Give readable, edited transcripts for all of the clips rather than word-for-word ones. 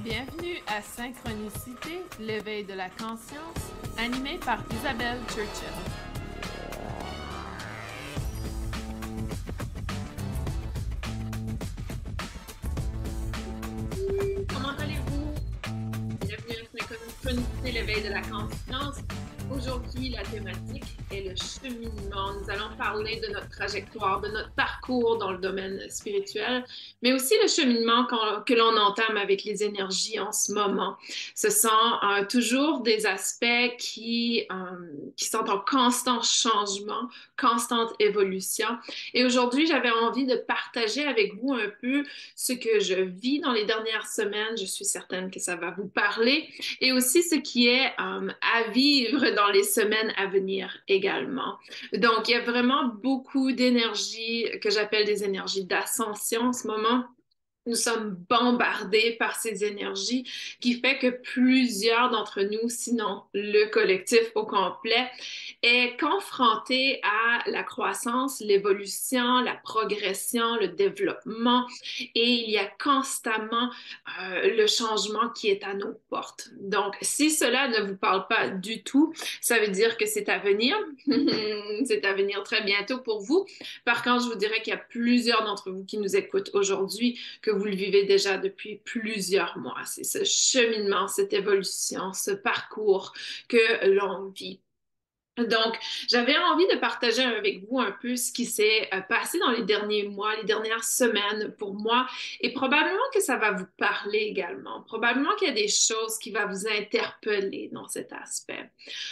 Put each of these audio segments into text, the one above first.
Bienvenue à Synchronicité, l'éveil de la conscience, animé par Isabelle Churchill. Comment allez-vous? Bienvenue à Synchronicité, l'éveil de la conscience. Aujourd'hui, la thématique est le cheminement. Nous allons parler de notre trajectoire, de notre parcours dans le domaine spirituel, mais aussi le cheminement que l'on entame avec les énergies en ce moment. Ce sont toujours des aspects qui sont en constant changement, constante évolution. Et aujourd'hui, j'avais envie de partager avec vous un peu ce que je vis dans les dernières semaines. Je suis certaine que ça va vous parler. Et aussi ce qui est à vivre dans les semaines à venir également. Donc, il y a vraiment beaucoup d'énergie que j'appelle des énergies d'ascension en ce moment. Nous sommes bombardés par ces énergies qui fait que plusieurs d'entre nous, sinon le collectif au complet, est confronté à la croissance, l'évolution, la progression, le développement et il y a constamment le changement qui est à nos portes. Donc, si cela ne vous parle pas du tout, ça veut dire que c'est à venir. C'est à venir très bientôt pour vous. Par contre, je vous dirais qu'il y a plusieurs d'entre vous qui nous écoutent aujourd'hui que vous le vivez déjà depuis plusieurs mois. C'est ce cheminement, cette évolution, ce parcours que l'on vit. Donc, j'avais envie de partager avec vous un peu ce qui s'est passé dans les derniers mois, les dernières semaines pour moi, et probablement que ça va vous parler également. Probablement qu'il y a des choses qui vont vous interpeller dans cet aspect.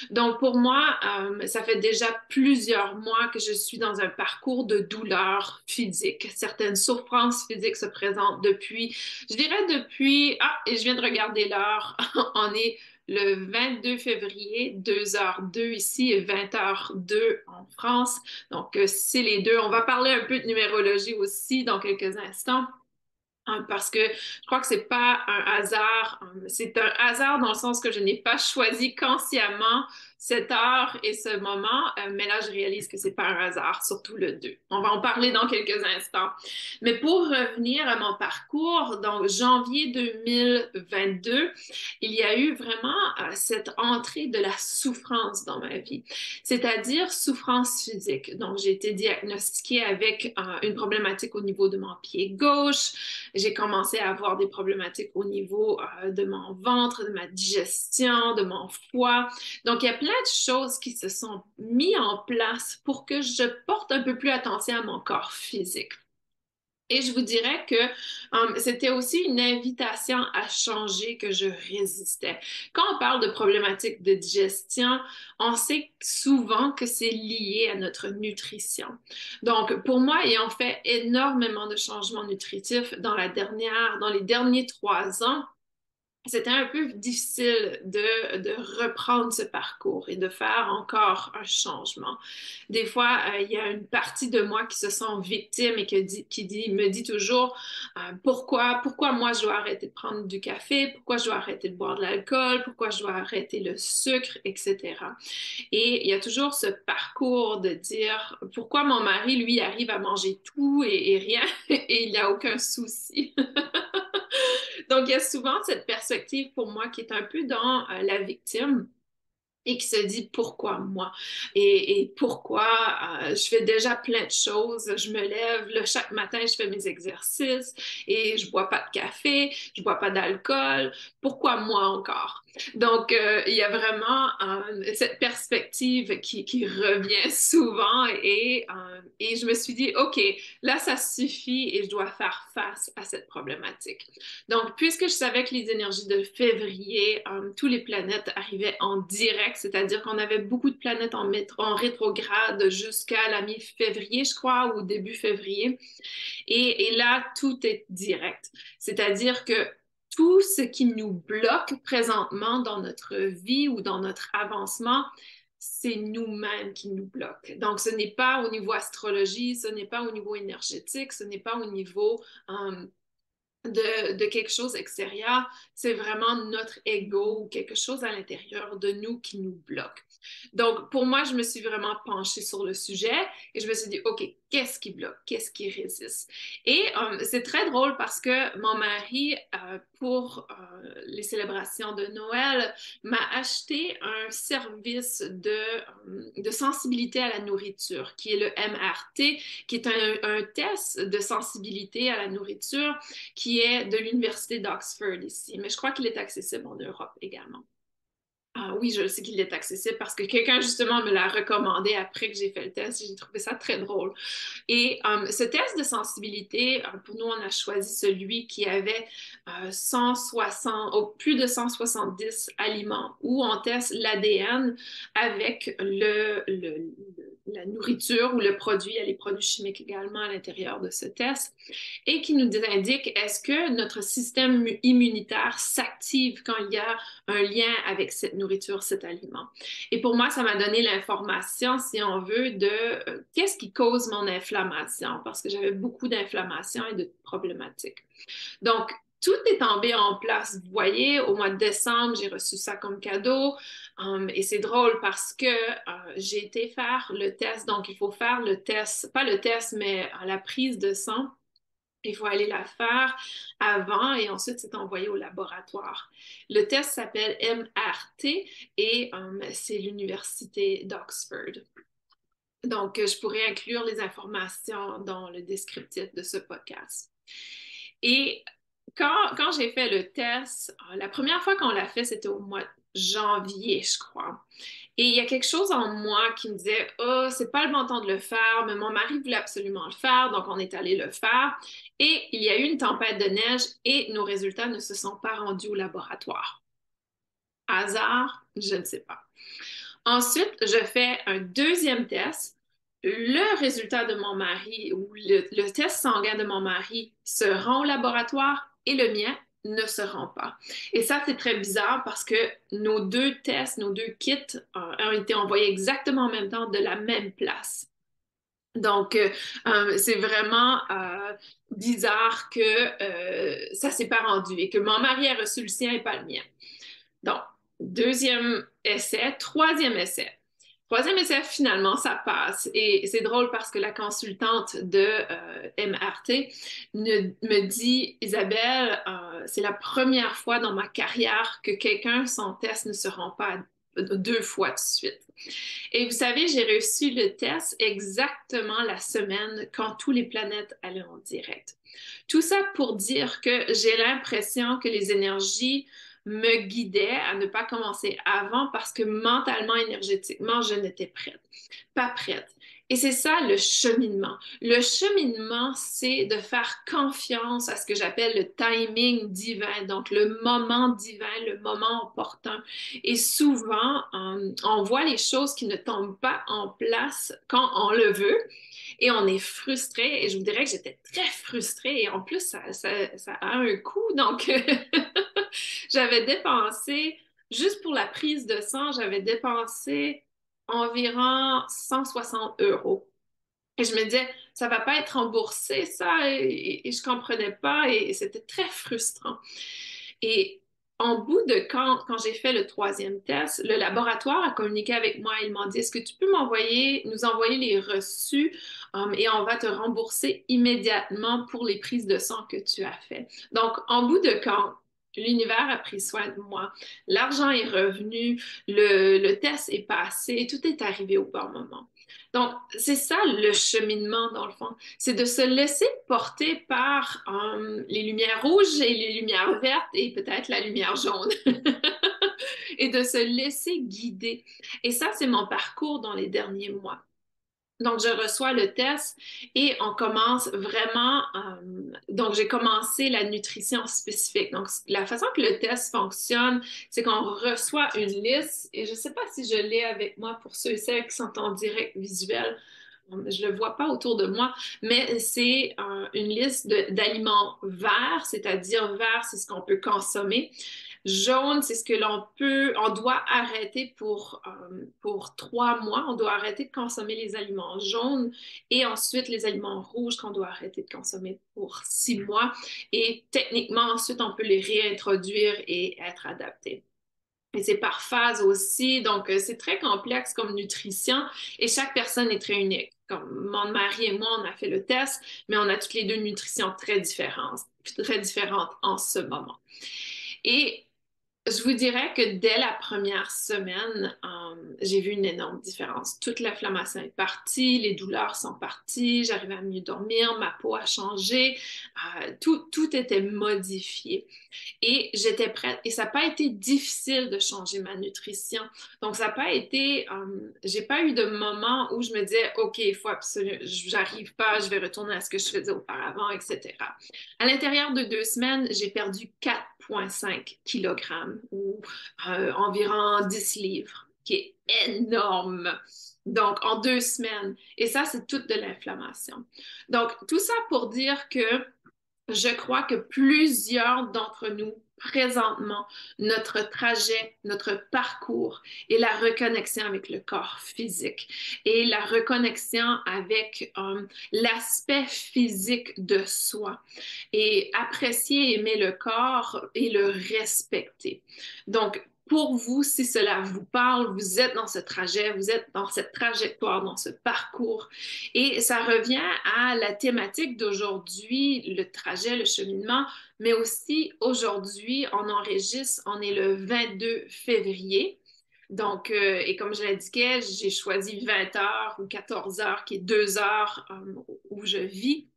Donc, pour moi, ça fait déjà plusieurs mois que je suis dans un parcours de douleur physique. Certaines souffrances physiques se présentent depuis, je dirais depuis, et je viens de regarder l'heure, on est le 22 février, 2h02 ici et 20h02 en France. Donc, c'est les deux. On va parler un peu de numérologie aussi dans quelques instants. Parce que je crois que c'est pas un hasard. C'est un hasard dans le sens que je n'ai pas choisi consciemment cette heure et ce moment, mais là, je réalise que c'est pas un hasard, surtout le 2. On va en parler dans quelques instants. Mais pour revenir à mon parcours, donc janvier 2022, il y a eu vraiment cette entrée de la souffrance dans ma vie, c'est-à-dire souffrance physique. Donc, j'ai été diagnostiquée avec une problématique au niveau de mon pied gauche. J'ai commencé à avoir des problématiques au niveau de mon ventre, de ma digestion, de mon foie. Donc, il y a plein de choses qui se sont mises en place pour que je porte un peu plus attention à mon corps physique. Et je vous dirais que c'était aussi une invitation à changer que je résistais. Quand on parle de problématiques de digestion, on sait souvent que c'est lié à notre nutrition. Donc, pour moi, ayant fait énormément de changements nutritifs dans les derniers 3 ans, c'était un peu difficile de reprendre ce parcours et de faire encore un changement. Des fois, il y a une partie de moi qui se sent victime et me dit toujours pourquoi moi je dois arrêter de prendre du café, pourquoi je dois arrêter de boire de l'alcool, pourquoi je dois arrêter le sucre, etc. Et il y a toujours ce parcours de dire pourquoi mon mari, lui, arrive à manger tout et rien et il n'y a aucun souci. Donc, il y a souvent cette perspective pour moi qui est un peu dans la victime et qui se dit pourquoi moi et pourquoi je fais déjà plein de choses. Je me lève, là, chaque matin, je fais mes exercices et je bois pas de café, je bois pas d'alcool. Pourquoi moi encore? Donc, il y a vraiment cette perspective qui revient souvent et je me suis dit, OK, là, ça suffit et je dois faire face à cette problématique. Donc, puisque je savais que les énergies de février, tous les planètes arrivaient en direct, c'est-à-dire qu'on avait beaucoup de planètes en rétrograde jusqu'à la mi-février, je crois, ou début février. Et là, tout est direct. C'est-à-dire que tout ce qui nous bloque présentement dans notre vie ou dans notre avancement, c'est nous-mêmes qui nous bloquent. Donc, ce n'est pas au niveau astrologie, ce n'est pas au niveau énergétique, ce n'est pas au niveau de quelque chose extérieur, c'est vraiment notre ego ou quelque chose à l'intérieur de nous qui nous bloque. Donc, pour moi, je me suis vraiment penchée sur le sujet et je me suis dit, OK, qu'est-ce qui bloque, qu'est-ce qui résiste. Et c'est très drôle parce que mon mari, pour les célébrations de Noël, m'a acheté un service de sensibilité à la nourriture, qui est le MRT, qui est un test de sensibilité à la nourriture qui est de l'Université d'Oxford ici. Mais je crois qu'il est accessible en Europe également. Ah oui, je sais qu'il est accessible parce que quelqu'un justement me l'a recommandé après que j'ai fait le test. J'ai trouvé ça très drôle. Et ce test de sensibilité, pour nous, on a choisi celui qui avait 160, plus de 170 aliments où on teste l'ADN avec la nourriture ou le produit. Il y a les produits chimiques également à l'intérieur de ce test et qui nous indique est-ce que notre système immunitaire s'active quand il y a un lien avec cette nourriture, cet aliment. Et pour moi, ça m'a donné l'information, si on veut, de qu'est-ce qui cause mon inflammation, parce que j'avais beaucoup d'inflammation et de problématiques. Donc, tout est tombé en place. Vous voyez, au mois de décembre, j'ai reçu ça comme cadeau. Et c'est drôle parce que j'ai été faire le test. Donc, il faut faire le test, pas le test, mais la prise de sang. Il faut aller la faire avant et ensuite c'est envoyé au laboratoire. Le test s'appelle MRT et c'est l'Université d'Oxford. Donc, je pourrais inclure les informations dans le descriptif de ce podcast. Et quand j'ai fait le test, la première fois qu'on l'a fait, c'était au mois de janvier, je crois. Et il y a quelque chose en moi qui me disait, oh, c'est pas le bon temps de le faire, mais mon mari voulait absolument le faire, donc on est allé le faire. Et il y a eu une tempête de neige et nos résultats ne se sont pas rendus au laboratoire. Hasard, je ne sais pas. Ensuite, je fais un deuxième test. Le résultat de mon mari ou le test sanguin de mon mari se rend au laboratoire et le mien ne se rend pas. Et ça, c'est très bizarre parce que nos deux tests, nos deux kits ont été envoyés exactement en même temps de la même place. Donc, c'est vraiment bizarre que ça s'est pas rendu et que mon mari a reçu le sien et pas le mien. Donc, deuxième essai, troisième essai. Troisième essai, finalement, ça passe. Et c'est drôle parce que la consultante de MRT me dit, Isabelle, c'est la première fois dans ma carrière que quelqu'un, son test ne se rend pas deux fois de suite. Et vous savez, j'ai reçu le test exactement la semaine quand tous les planètes allaient en direct. Tout ça pour dire que j'ai l'impression que les énergies me guidaient à ne pas commencer avant parce que mentalement, énergétiquement, je n'étais pas prête. Et c'est ça le cheminement. Le cheminement, c'est de faire confiance à ce que j'appelle le timing divin, donc le moment divin, le moment opportun. Et souvent, on voit les choses qui ne tombent pas en place quand on le veut et on est frustré. Et je vous dirais que j'étais très frustrée et en plus, ça a un coût. Donc, j'avais dépensé, juste pour la prise de sang, j'avais dépensé environ 160 euros. Et je me disais, ça va pas être remboursé, ça, et je comprenais pas, et c'était très frustrant. Et en bout de quand j'ai fait le troisième test, le laboratoire a communiqué avec moi. Ils m'ont dit, est-ce que tu peux nous envoyer les reçus, et on va te rembourser immédiatement pour les prises de sang que tu as fait. Donc, en bout de camp, l'univers a pris soin de moi. L'argent est revenu, le test est passé, tout est arrivé au bon moment. Donc, c'est ça le cheminement, dans le fond. C'est de se laisser porter par les lumières rouges et les lumières vertes et peut-être la lumière jaune. Et de se laisser guider. Et ça, c'est mon parcours dans les derniers mois. Donc, je reçois le test et on commence vraiment. Donc, j'ai commencé la nutrition spécifique. Donc, la façon que le test fonctionne, c'est qu'on reçoit une liste et je ne sais pas si je l'ai avec moi pour ceux et celles qui sont en direct visuel. Je ne le vois pas autour de moi, mais c'est une liste d'aliments verts, c'est-à-dire vert, c'est ce qu'on peut consommer. Jaune, c'est ce que on doit arrêter pour 3 mois. On doit arrêter de consommer les aliments jaunes et ensuite les aliments rouges qu'on doit arrêter de consommer pour 6 mois. Et techniquement, ensuite, on peut les réintroduire et être adaptés. Et c'est par phase aussi. Donc, c'est très complexe comme nutrition et chaque personne est très unique. Comme mon mari et moi, on a fait le test, mais on a toutes les deux une nutrition très différente en ce moment. Et je vous dirais que dès la première semaine, j'ai vu une énorme différence. Toute l'inflammation est partie, les douleurs sont parties, j'arrivais à mieux dormir, ma peau a changé, tout était modifié. Et j'étais prête. Et ça n'a pas été difficile de changer ma nutrition. Donc, ça n'a pas été, j'ai pas eu de moment où je me disais, OK, il faut absolument, j'arrive pas, je vais retourner à ce que je faisais auparavant, etc. À l'intérieur de 2 semaines, j'ai perdu 4,5 kilogrammes ou environ 10 livres, qui est énorme. Donc, en 2 semaines. Et ça, c'est toute de l'inflammation. Donc, tout ça pour dire que je crois que plusieurs d'entre nous, présentement, notre trajet, notre parcours et la reconnexion avec le corps physique et la reconnexion avec l'aspect physique de soi et apprécier, aimer le corps et le respecter. Donc, pour vous, si cela vous parle, vous êtes dans ce trajet, vous êtes dans cette trajectoire, dans ce parcours. Et ça revient à la thématique d'aujourd'hui, le trajet, le cheminement, mais aussi aujourd'hui, on enregistre, on est le 22 février. Donc, et comme je l'indiquais, j'ai choisi 20 heures ou 14 heures, qui est 2 heures où je vis.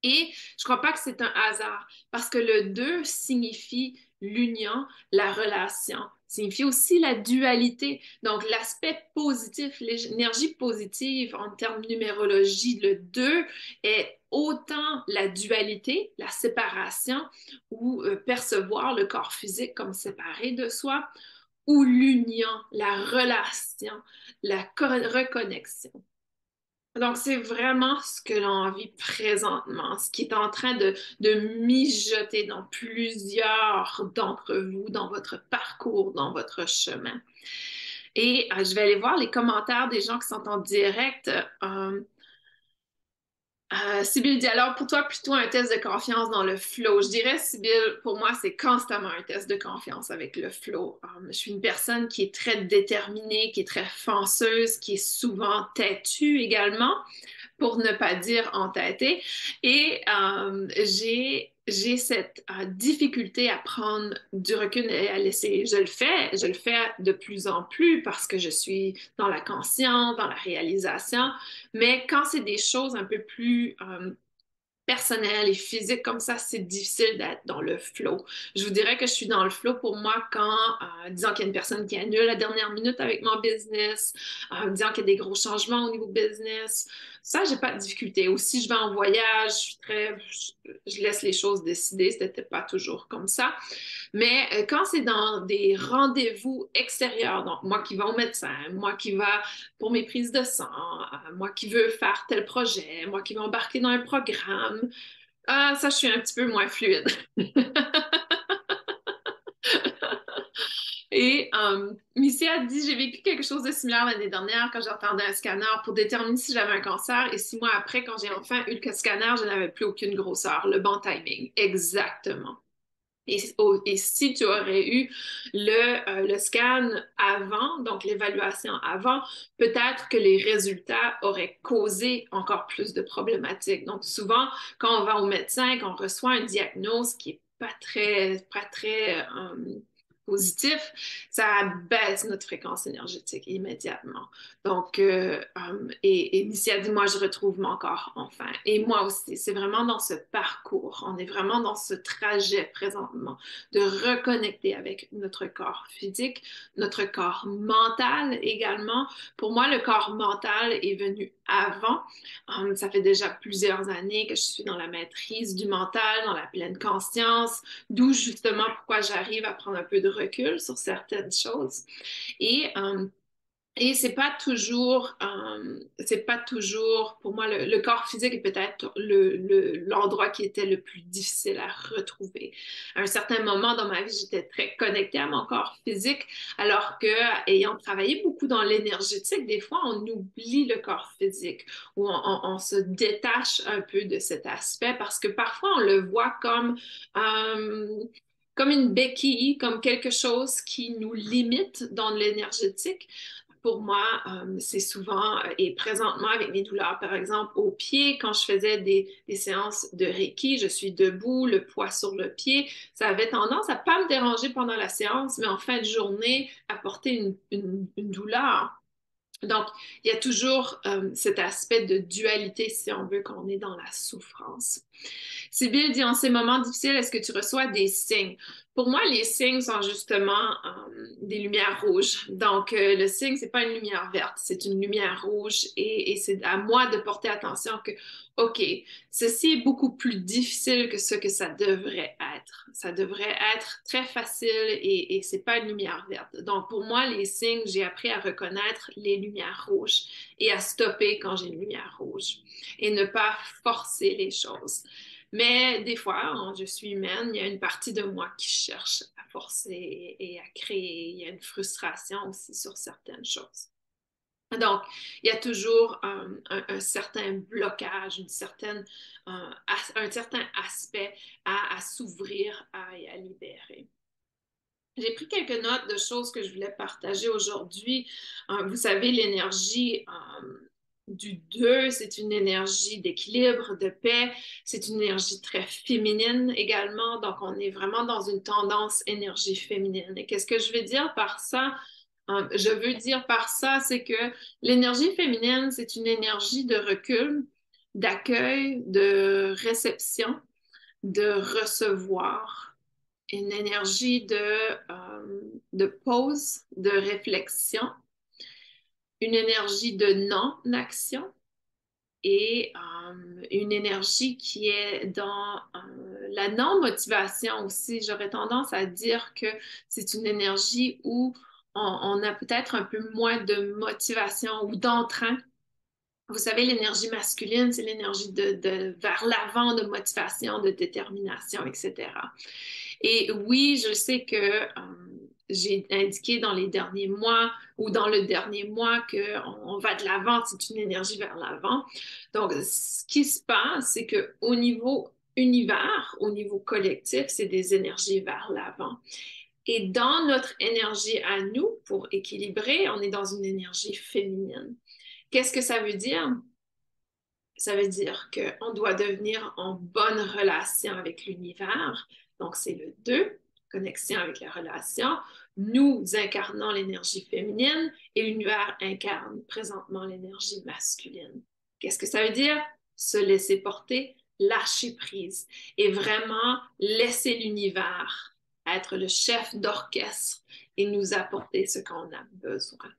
Et je ne crois pas que c'est un hasard, parce que le 2 signifie l'union, la relation, signifie aussi la dualité. Donc, l'aspect positif, l'énergie positive en termes de numérologie, le 2 est autant la dualité, la séparation, ou percevoir le corps physique comme séparé de soi, ou l'union, la relation, la reconnexion. Donc, c'est vraiment ce que l'on vit présentement, ce qui est en train de mijoter dans plusieurs d'entre vous, dans votre parcours, dans votre chemin. Et je vais aller voir les commentaires des gens qui sont en direct. Sybille dit alors pour toi plutôt un test de confiance dans le flow. Je dirais, Sybille, pour moi, c'est constamment un test de confiance avec le flow. Je suis une personne qui est très déterminée, qui est très fonceuse, qui est souvent têtue également, pour ne pas dire entêtée. Et j'ai cette difficulté à prendre du recul et à laisser. Je le fais de plus en plus parce que je suis dans la conscience, dans la réalisation. Mais quand c'est des choses un peu plus personnel et physique comme ça, c'est difficile d'être dans le flow. Je vous dirais que je suis dans le flow pour moi quand, disons qu'il y a une personne qui annule la dernière minute avec mon business, disons qu'il y a des gros changements au niveau business. Ça, j'ai pas de difficulté. Ou si je vais en voyage, je laisse les choses décider. C'était pas toujours comme ça. Mais quand c'est dans des rendez-vous extérieurs, donc moi qui vais au médecin, moi qui va pour mes prises de sang, moi qui veux faire tel projet, moi qui vais embarquer dans un programme, ça, je suis un petit peu moins fluide. Et Missy a dit, j'ai vécu quelque chose de similaire l'année dernière quand j'attendais un scanner pour déterminer si j'avais un cancer. Et 6 mois après, quand j'ai enfin eu le scanner, je n'avais plus aucune grosseur. Le bon timing. Exactement. Et si tu aurais eu le scan avant, donc l'évaluation avant, peut-être que les résultats auraient causé encore plus de problématiques. Donc souvent, quand on va au médecin, qu'on reçoit un diagnostic qui est pas très positif, ça baisse notre fréquence énergétique immédiatement. Donc, et Lucie a dit, moi, je retrouve mon corps enfin. Et moi aussi, c'est vraiment dans ce parcours, on est vraiment dans ce trajet présentement de reconnecter avec notre corps physique, notre corps mental également. Pour moi, le corps mental est venu avant. Ça fait déjà plusieurs années que je suis dans la maîtrise du mental, dans la pleine conscience, d'où justement pourquoi j'arrive à prendre un peu de recul sur certaines choses. Et et c'est pas toujours, pour moi, le corps physique est peut-être l'endroit qui était le plus difficile à retrouver. À un certain moment dans ma vie, j'étais très connectée à mon corps physique, alors que, ayant travaillé beaucoup dans l'énergétique, des fois, on oublie le corps physique, ou on se détache un peu de cet aspect, parce que parfois, on le voit comme, comme une béquille, comme quelque chose qui nous limite dans l'énergétique. Pour moi, c'est souvent, et présentement avec mes douleurs, par exemple, au pied, quand je faisais des séances de Reiki, je suis debout, le poids sur le pied, ça avait tendance à pas me déranger pendant la séance, mais en fin de journée, apporter une douleur. Donc, il y a toujours cet aspect de dualité, si on veut, quand on est dans la souffrance. Sibylle dit, en ces moments difficiles, est-ce que tu reçois des signes? Pour moi, les signes sont justement des lumières rouges. Donc, le signe, c'est pas une lumière verte, c'est une lumière rouge et c'est à moi de porter attention que, OK, ceci est beaucoup plus difficile que ce que ça devrait être. Ça devrait être très facile et c'est pas une lumière verte. Donc, pour moi, les signes, j'ai appris à reconnaître les lumières rouges et à stopper quand j'ai une lumière rouge et ne pas forcer les choses. Mais des fois, je suis humaine, il y a une partie de moi qui cherche à forcer et à créer. Il y a une frustration aussi sur certaines choses. Donc, il y a toujours un certain blocage, un certain aspect à s'ouvrir et à libérer. J'ai pris quelques notes de choses que je voulais partager aujourd'hui. Vous savez, l'énergie du 2, c'est une énergie d'équilibre, de paix. C'est une énergie très féminine également. Donc, on est vraiment dans une tendance énergie féminine. Et qu'est-ce que je veux dire par ça? Je veux dire par ça, c'est que l'énergie féminine, c'est une énergie de recul, d'accueil, de réception, de recevoir une énergie de pause, de réflexion, une énergie de non-action et une énergie qui est dans la non-motivation aussi. J'aurais tendance à dire que c'est une énergie où on a peut-être un peu moins de motivation ou d'entrain. Vous savez, l'énergie masculine, c'est l'énergie vers l'avant, de motivation, de détermination, etc. Et oui, je sais que j'ai indiqué dans les derniers mois ou dans le dernier mois qu'on va de l'avant, c'est une énergie vers l'avant. Donc, ce qui se passe, c'est qu'au niveau univers, au niveau collectif, c'est des énergies vers l'avant. Et dans notre énergie à nous, pour équilibrer, on est dans une énergie féminine. Qu'est-ce que ça veut dire? Ça veut dire qu'on doit devenir en bonne relation avec l'univers. Donc, c'est le 2, connexion avec la relation. Nous incarnons l'énergie féminine et l'univers incarne présentement l'énergie masculine. Qu'est-ce que ça veut dire? Se laisser porter, lâcher prise et vraiment laisser l'univers être le chef d'orchestre et nous apporter ce qu'on a besoin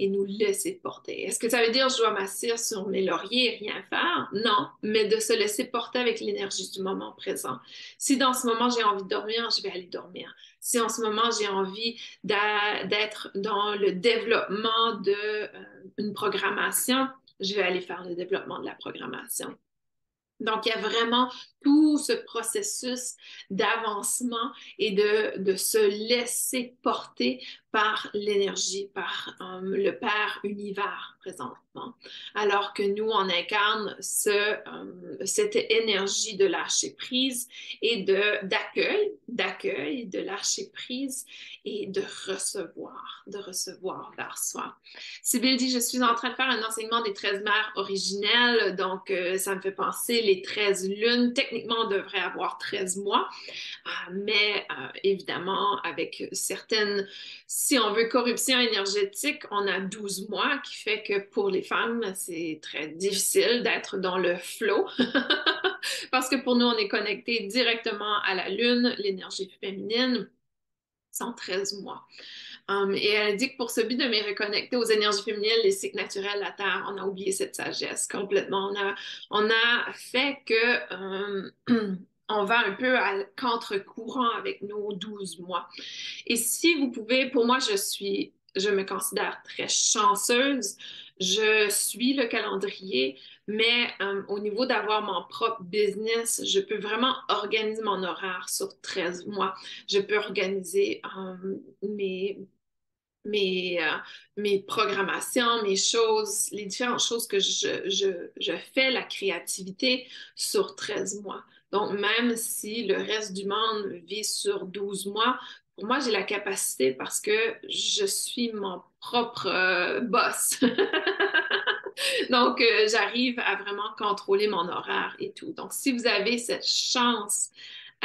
et nous laisser porter. Est-ce que ça veut dire que je dois m'asseoir sur mes lauriers et rien faire? Non, mais de se laisser porter avec l'énergie du moment présent. Si dans ce moment j'ai envie de dormir, je vais aller dormir. Si en ce moment j'ai envie d'être dans le développement d'une programmation, je vais aller faire le développement de la programmation. Donc, il y a vraiment tout ce processus d'avancement et de se laisser porter par l'énergie, par le Père univers présentement. Alors que nous, on incarne cette énergie de lâcher prise et d'accueil, de lâcher prise et de recevoir vers soi. Sibylle dit, je suis en train de faire un enseignement des 13 mères originelles, donc ça me fait penser les 13 lunes. Techniquement, on devrait avoir 13 mois, mais évidemment, avec certaines, si on veut, corruption énergétique, on a 12 mois, qui fait que pour les femmes, c'est très difficile d'être dans le flow. Parce que pour nous, on est connecté directement à la lune, l'énergie féminine, sont 13 mois. Et elle dit que pour celui de me reconnecter aux énergies féminines, les cycles naturels, la Terre, on a oublié cette sagesse complètement. On a fait que on va un peu à contre-courant avec nos 12 mois. Et si vous pouvez, pour moi, je me considère très chanceuse. Je suis le calendrier, mais au niveau d'avoir mon propre business, je peux vraiment organiser mon horaire sur 13 mois. Je peux organiser mes, euh, mes programmations, mes choses, les différentes choses que je fais, la créativité sur 13 mois. Donc, même si le reste du monde vit sur 12 mois, pour moi, j'ai la capacité parce que je suis mon propre boss. Donc, j'arrive à vraiment contrôler mon horaire et tout. Donc, si vous avez cette chance,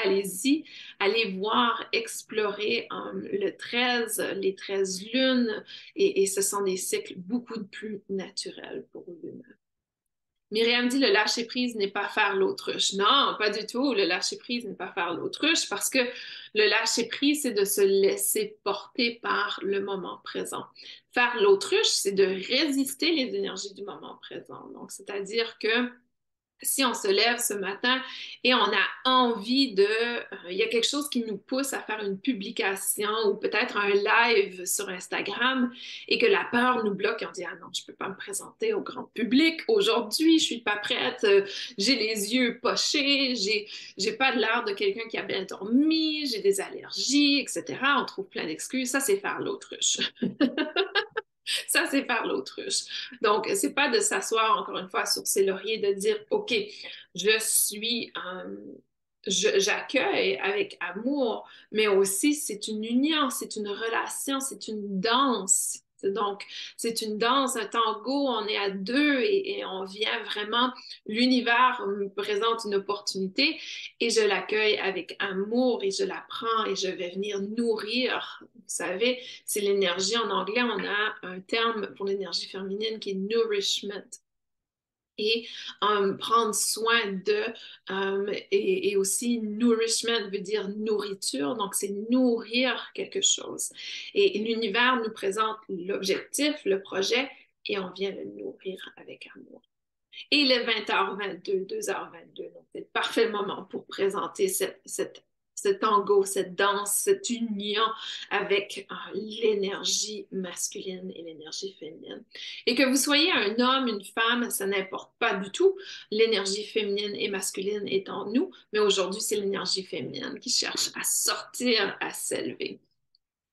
allez-y, allez voir, explorer les 13 lunes et ce sont des cycles beaucoup plus naturels pour l'humain. Myriam dit le lâcher prise n'est pas faire l'autruche. Non, pas du tout. Le lâcher prise n'est pas faire l'autruche parce que le lâcher prise, c'est de se laisser porter par le moment présent. Faire l'autruche, c'est de résister les énergies du moment présent. Donc, c'est-à-dire que si on se lève ce matin et on a envie il y a quelque chose qui nous pousse à faire une publication ou peut-être un live sur Instagram et que la peur nous bloque et on dit, ah non, je peux pas me présenter au grand public aujourd'hui, je suis pas prête, j'ai les yeux pochés, j'ai pas de l'air de quelqu'un qui a bien dormi, j'ai des allergies, etc. On trouve plein d'excuses. Ça, c'est faire l'autruche. Ça, c'est faire l'autruche. Donc, c'est pas de s'asseoir encore une fois sur ses lauriers, de dire, OK, je suis, j'accueille avec amour, mais aussi c'est une union, c'est une relation, c'est une danse. Donc, c'est une danse, un tango, on est à deux et on vient vraiment, l'univers me présente une opportunité et je l'accueille avec amour et je la prends et je vais venir nourrir. Vous savez, c'est l'énergie. En anglais, on a un terme pour l'énergie féminine qui est nourishment. Et prendre soin de, et aussi nourishment veut dire nourriture, donc c'est nourrir quelque chose. Et l'univers nous présente l'objectif, le projet, et on vient le nourrir avec amour. Et il est 20h22, 2h22, donc c'est le parfait moment pour présenter ce tango, cette danse, cette union avec l'énergie masculine et l'énergie féminine. Et que vous soyez un homme, une femme, ça n'importe pas du tout. L'énergie féminine et masculine est en nous, mais aujourd'hui, c'est l'énergie féminine qui cherche à sortir, à s'élever.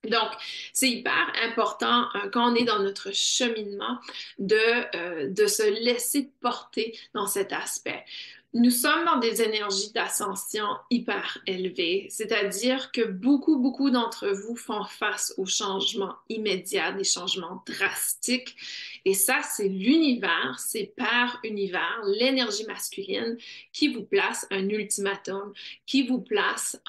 Donc, c'est hyper important quand on est dans notre cheminement de se laisser porter dans cet aspect. Nous sommes dans des énergies d'ascension hyper élevées, c'est-à-dire que beaucoup d'entre vous font face aux changements immédiats, des changements drastiques. Et ça, c'est l'univers, c'est par univers, l'énergie masculine qui vous place un ultimatum, qui vous place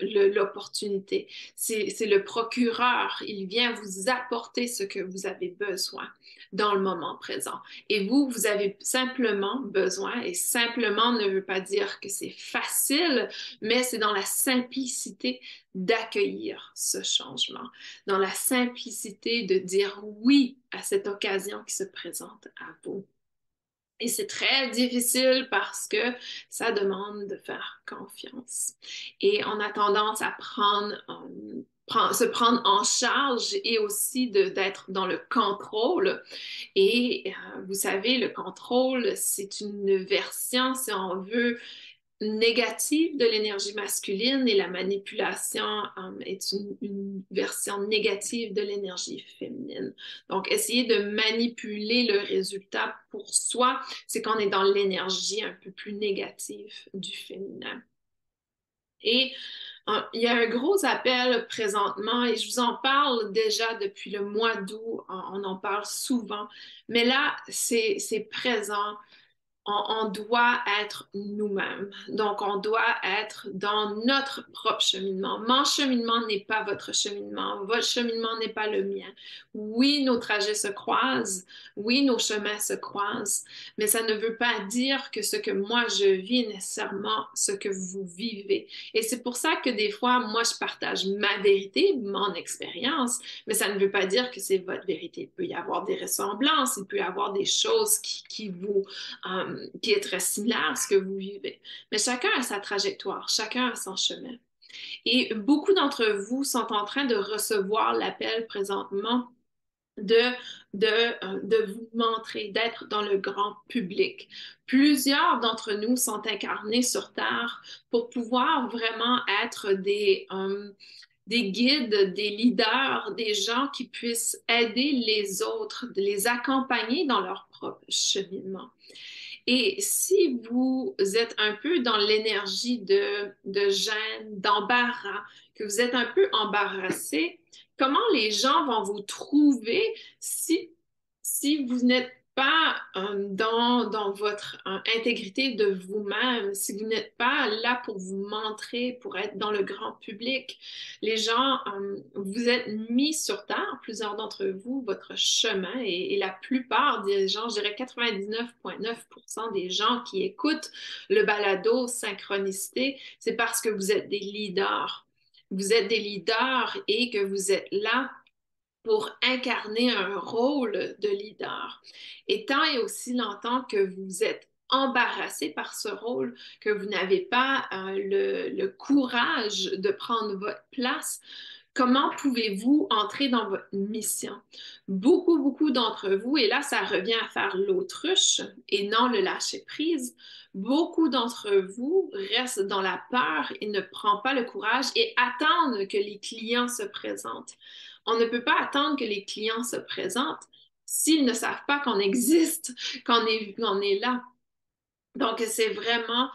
l'opportunité. C'est le procureur, il vient vous apporter ce que vous avez besoin dans le moment présent. Et vous avez simplement besoin, et simplement ne veut pas dire que c'est facile, mais c'est dans la simplicité d'accueillir ce changement, dans la simplicité de dire oui à cette occasion qui se présente à vous. Et c'est très difficile parce que ça demande de faire confiance. Et on a tendance à se prendre en charge et aussi d'être dans le contrôle. Et vous savez, le contrôle, c'est une version, si on veut, négative de l'énergie masculine et la manipulation est une version négative de l'énergie féminine. Donc, essayer de manipuler le résultat pour soi, c'est qu'on est dans l'énergie un peu plus négative du féminin. Et il y a un gros appel présentement et je vous en parle déjà depuis le mois d'août, on en parle souvent, mais là, c'est présent. On doit être nous-mêmes. Donc, on doit être dans notre propre cheminement. Mon cheminement n'est pas votre cheminement. Votre cheminement n'est pas le mien. Oui, nos trajets se croisent. Oui, nos chemins se croisent. Mais ça ne veut pas dire que ce que moi je vis est nécessairement ce que vous vivez. Et c'est pour ça que des fois, moi, je partage ma vérité, mon expérience, mais ça ne veut pas dire que c'est votre vérité. Il peut y avoir des ressemblances, il peut y avoir des choses qui est très similaire à ce que vous vivez. Mais chacun a sa trajectoire, chacun a son chemin. Et beaucoup d'entre vous sont en train de recevoir l'appel présentement de, de vous montrer, d'être dans le grand public. Plusieurs d'entre nous sont incarnés sur Terre pour pouvoir vraiment être des guides, des leaders, des gens qui puissent aider les autres, de les accompagner dans leur propre cheminement. Et si vous êtes un peu dans l'énergie de gêne, d'embarras, que vous êtes un peu embarrassé, comment les gens vont vous trouver si, si vous n'êtes pas dans votre intégrité de vous-même, si vous n'êtes pas là pour vous montrer, pour être dans le grand public? Les gens, vous êtes mis sur terre, plusieurs d'entre vous, votre chemin, et la plupart des gens, je dirais 99,9% des gens qui écoutent le balado Synchronicité, c'est parce que vous êtes des leaders. Vous êtes des leaders et que vous êtes là pour incarner un rôle de leader. Et tant et aussi longtemps que vous êtes embarrassé par ce rôle, que vous n'avez pas le courage de prendre votre place, comment pouvez-vous entrer dans votre mission? Beaucoup d'entre vous, et là, ça revient à faire l'autruche et non le lâcher-prise, beaucoup d'entre vous restent dans la peur et ne prennent pas le courage et attendent que les clients se présentent. On ne peut pas attendre que les clients se présentent s'ils ne savent pas qu'on existe, qu'on est là. Donc, c'est vraiment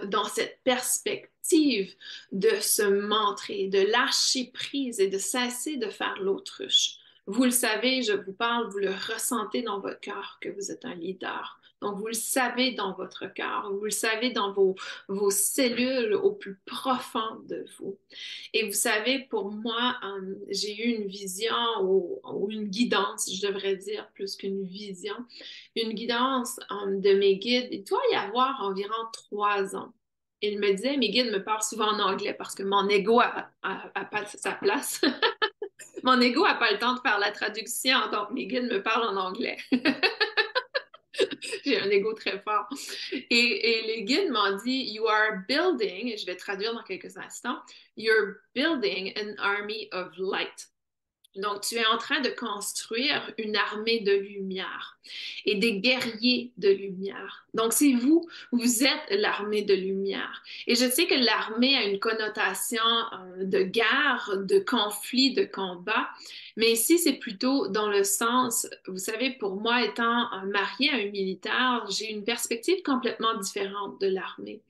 dans cette perspective de se montrer, de lâcher prise et de cesser de faire l'autruche. Vous le savez, je vous parle, vous le ressentez dans votre cœur que vous êtes un leader. Donc, vous le savez dans votre cœur, vous le savez dans vos cellules au plus profond de vous. Et vous savez, pour moi, j'ai eu une vision ou une guidance, je devrais dire, plus qu'une vision, une guidance de mes guides. Il doit y avoir environ 3 ans. Il me disait, mes guides me parlent souvent en anglais parce que mon ego a pas sa place. Mon ego n'a pas le temps de faire la traduction, donc mes guides me parlent en anglais. J'ai un ego très fort. Et les guides m'ont dit, You are building, et je vais traduire dans quelques instants, You're building an army of light. Donc, tu es en train de construire une armée de lumière et des guerriers de lumière. Donc, c'est vous, vous êtes l'armée de lumière. Et je sais que l'armée a une connotation de guerre, de conflit, de combat, mais ici, c'est plutôt dans le sens, vous savez, pour moi, étant mariée à un militaire, j'ai une perspective complètement différente de l'armée.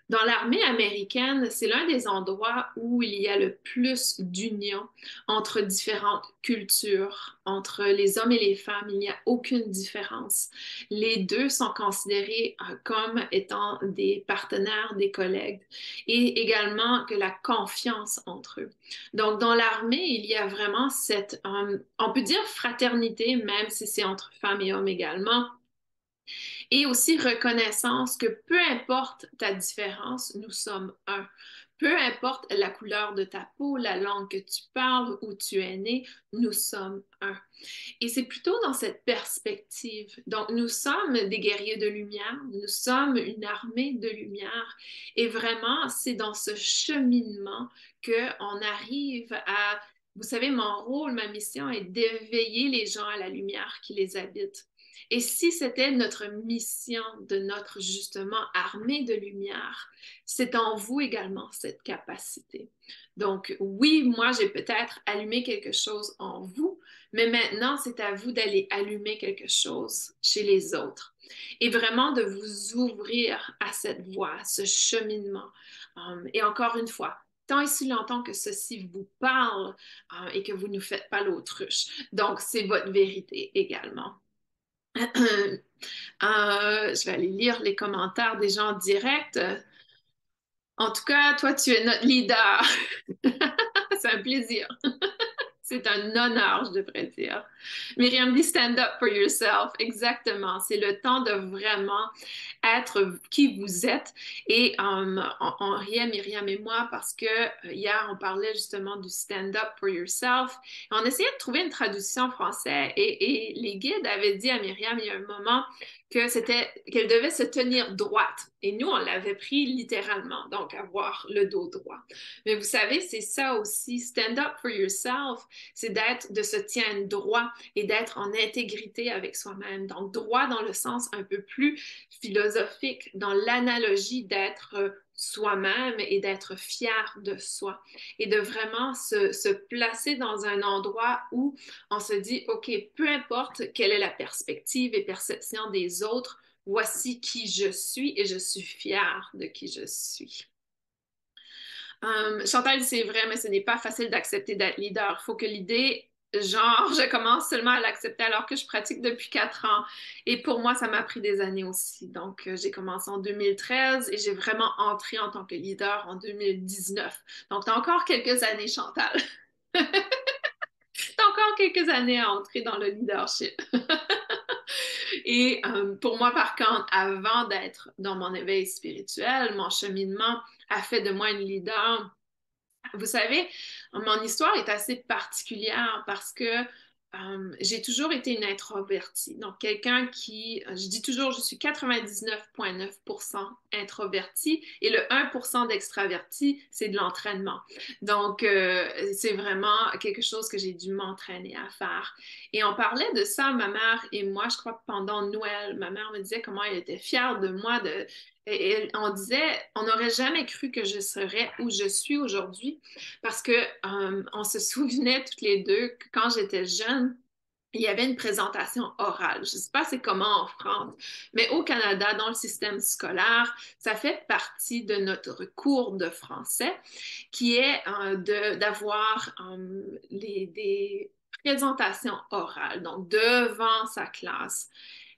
Dans l'armée américaine, c'est l'un des endroits où il y a le plus d'union entre différentes cultures, entre les hommes et les femmes. Il n'y a aucune différence. Les deux sont considérés comme étant des partenaires, des collègues, et également que la confiance entre eux. Donc, dans l'armée, il y a vraiment cette, on peut dire fraternité, même si c'est entre femmes et hommes également, et aussi reconnaissance que peu importe ta différence, nous sommes un. Peu importe la couleur de ta peau, la langue que tu parles, où tu es né, nous sommes un. Et c'est plutôt dans cette perspective. Donc, nous sommes des guerriers de lumière, nous sommes une armée de lumière. Et vraiment, c'est dans ce cheminement qu'on arrive à, vous savez, mon rôle, ma mission est d'éveiller les gens à la lumière qui les habite. Et si c'était notre mission de notre justement armée de lumière, c'est en vous également cette capacité. Donc oui, moi j'ai peut-être allumé quelque chose en vous, mais maintenant c'est à vous d'aller allumer quelque chose chez les autres et vraiment de vous ouvrir à cette voie, à ce cheminement. Et encore une fois, tant et si longtemps que ceci vous parle et que vous ne faites pas l'autruche. Donc c'est votre vérité également. Je vais aller lire les commentaires des gens en direct. En tout cas, toi, tu es notre leader. C'est un plaisir. C'est un honneur, je devrais dire. Myriam dit stand up for yourself. Exactement. C'est le temps de vraiment être qui vous êtes. Et on riait, Myriam et moi, parce que hier, on parlait justement du stand up for yourself. On essayait de trouver une traduction en français et les guides avaient dit à Myriam il y a un moment que c'était qu'elle devait se tenir droite. Et nous, on l'avait pris littéralement, donc avoir le dos droit. Mais vous savez, c'est ça aussi, stand up for yourself, c'est d'être, de se tenir droit et d'être en intégrité avec soi-même. Donc, droit dans le sens un peu plus philosophique, dans l'analogie d'être soi-même et d'être fier de soi et de vraiment se placer dans un endroit où on se dit, OK, peu importe quelle est la perspective et perception des autres, voici qui je suis et je suis fière de qui je suis. Chantal, c'est vrai, mais ce n'est pas facile d'accepter d'être leader. Il faut que l'idée, genre, je commence seulement à l'accepter alors que je pratique depuis 4 ans. Et pour moi, ça m'a pris des années aussi. Donc, j'ai commencé en 2013 et j'ai vraiment entré en tant que leader en 2019. Donc, tu as encore quelques années, Chantal. T'as encore quelques années à entrer dans le leadership. Et pour moi, par contre, avant d'être dans mon éveil spirituel, mon cheminement a fait de moi une leader. Vous savez, mon histoire est assez particulière parce que j'ai toujours été une introvertie. Donc, quelqu'un qui, je dis toujours, je suis 99,9% introvertie et le 1% d'extraverti, c'est de l'entraînement. Donc, c'est vraiment quelque chose que j'ai dû m'entraîner à faire. Et on parlait de ça, ma mère et moi, je crois que pendant Noël, ma mère me disait comment elle était fière de moi et on disait, on n'aurait jamais cru que je serais où je suis aujourd'hui parce que on se souvenait toutes les deux que quand j'étais jeune, il y avait une présentation orale. Je ne sais pas c'est comment en France, mais au Canada, dans le système scolaire, ça fait partie de notre cours de français qui est d'avoir des présentations orales, donc devant sa classe.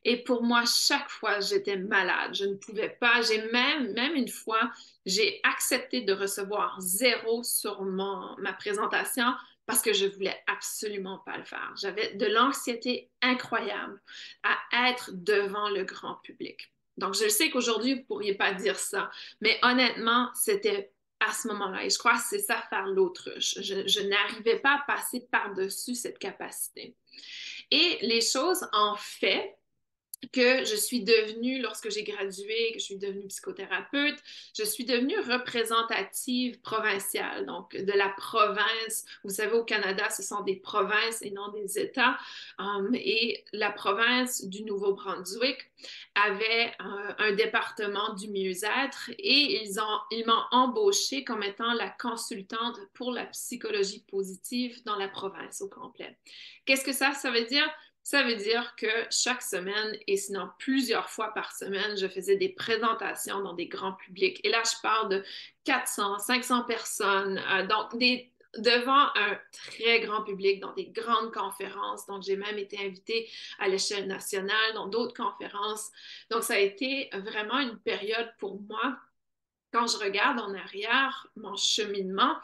Et pour moi, chaque fois, j'étais malade. Je ne pouvais pas. Même une fois, j'ai accepté de recevoir 0 sur ma présentation parce que je voulais absolument pas le faire. J'avais de l'anxiété incroyable à être devant le grand public. Donc, je sais qu'aujourd'hui, vous ne pourriez pas dire ça, mais honnêtement, c'était à ce moment-là. Et je crois que c'est ça faire l'autruche. Je n'arrivais pas à passer par-dessus cette capacité. Et les choses, en fait, que je suis devenue, lorsque j'ai gradué, que je suis devenue psychothérapeute, je suis devenue représentative provinciale, donc de la province. Vous savez, au Canada, ce sont des provinces et non des États. Et la province du Nouveau-Brunswick avait un département du mieux-être et ils m'ont embauchée comme étant la consultante pour la psychologie positive dans la province au complet. Qu'est-ce que ça veut dire? Ça veut dire que chaque semaine, et sinon plusieurs fois par semaine, je faisais des présentations dans des grands publics. Et là, je parle de 400, 500 personnes, donc devant un très grand public, dans des grandes conférences. Donc, j'ai même été invitée à l'échelle nationale dans d'autres conférences. Donc, ça a été vraiment une période pour moi quand je regarde en arrière mon cheminement,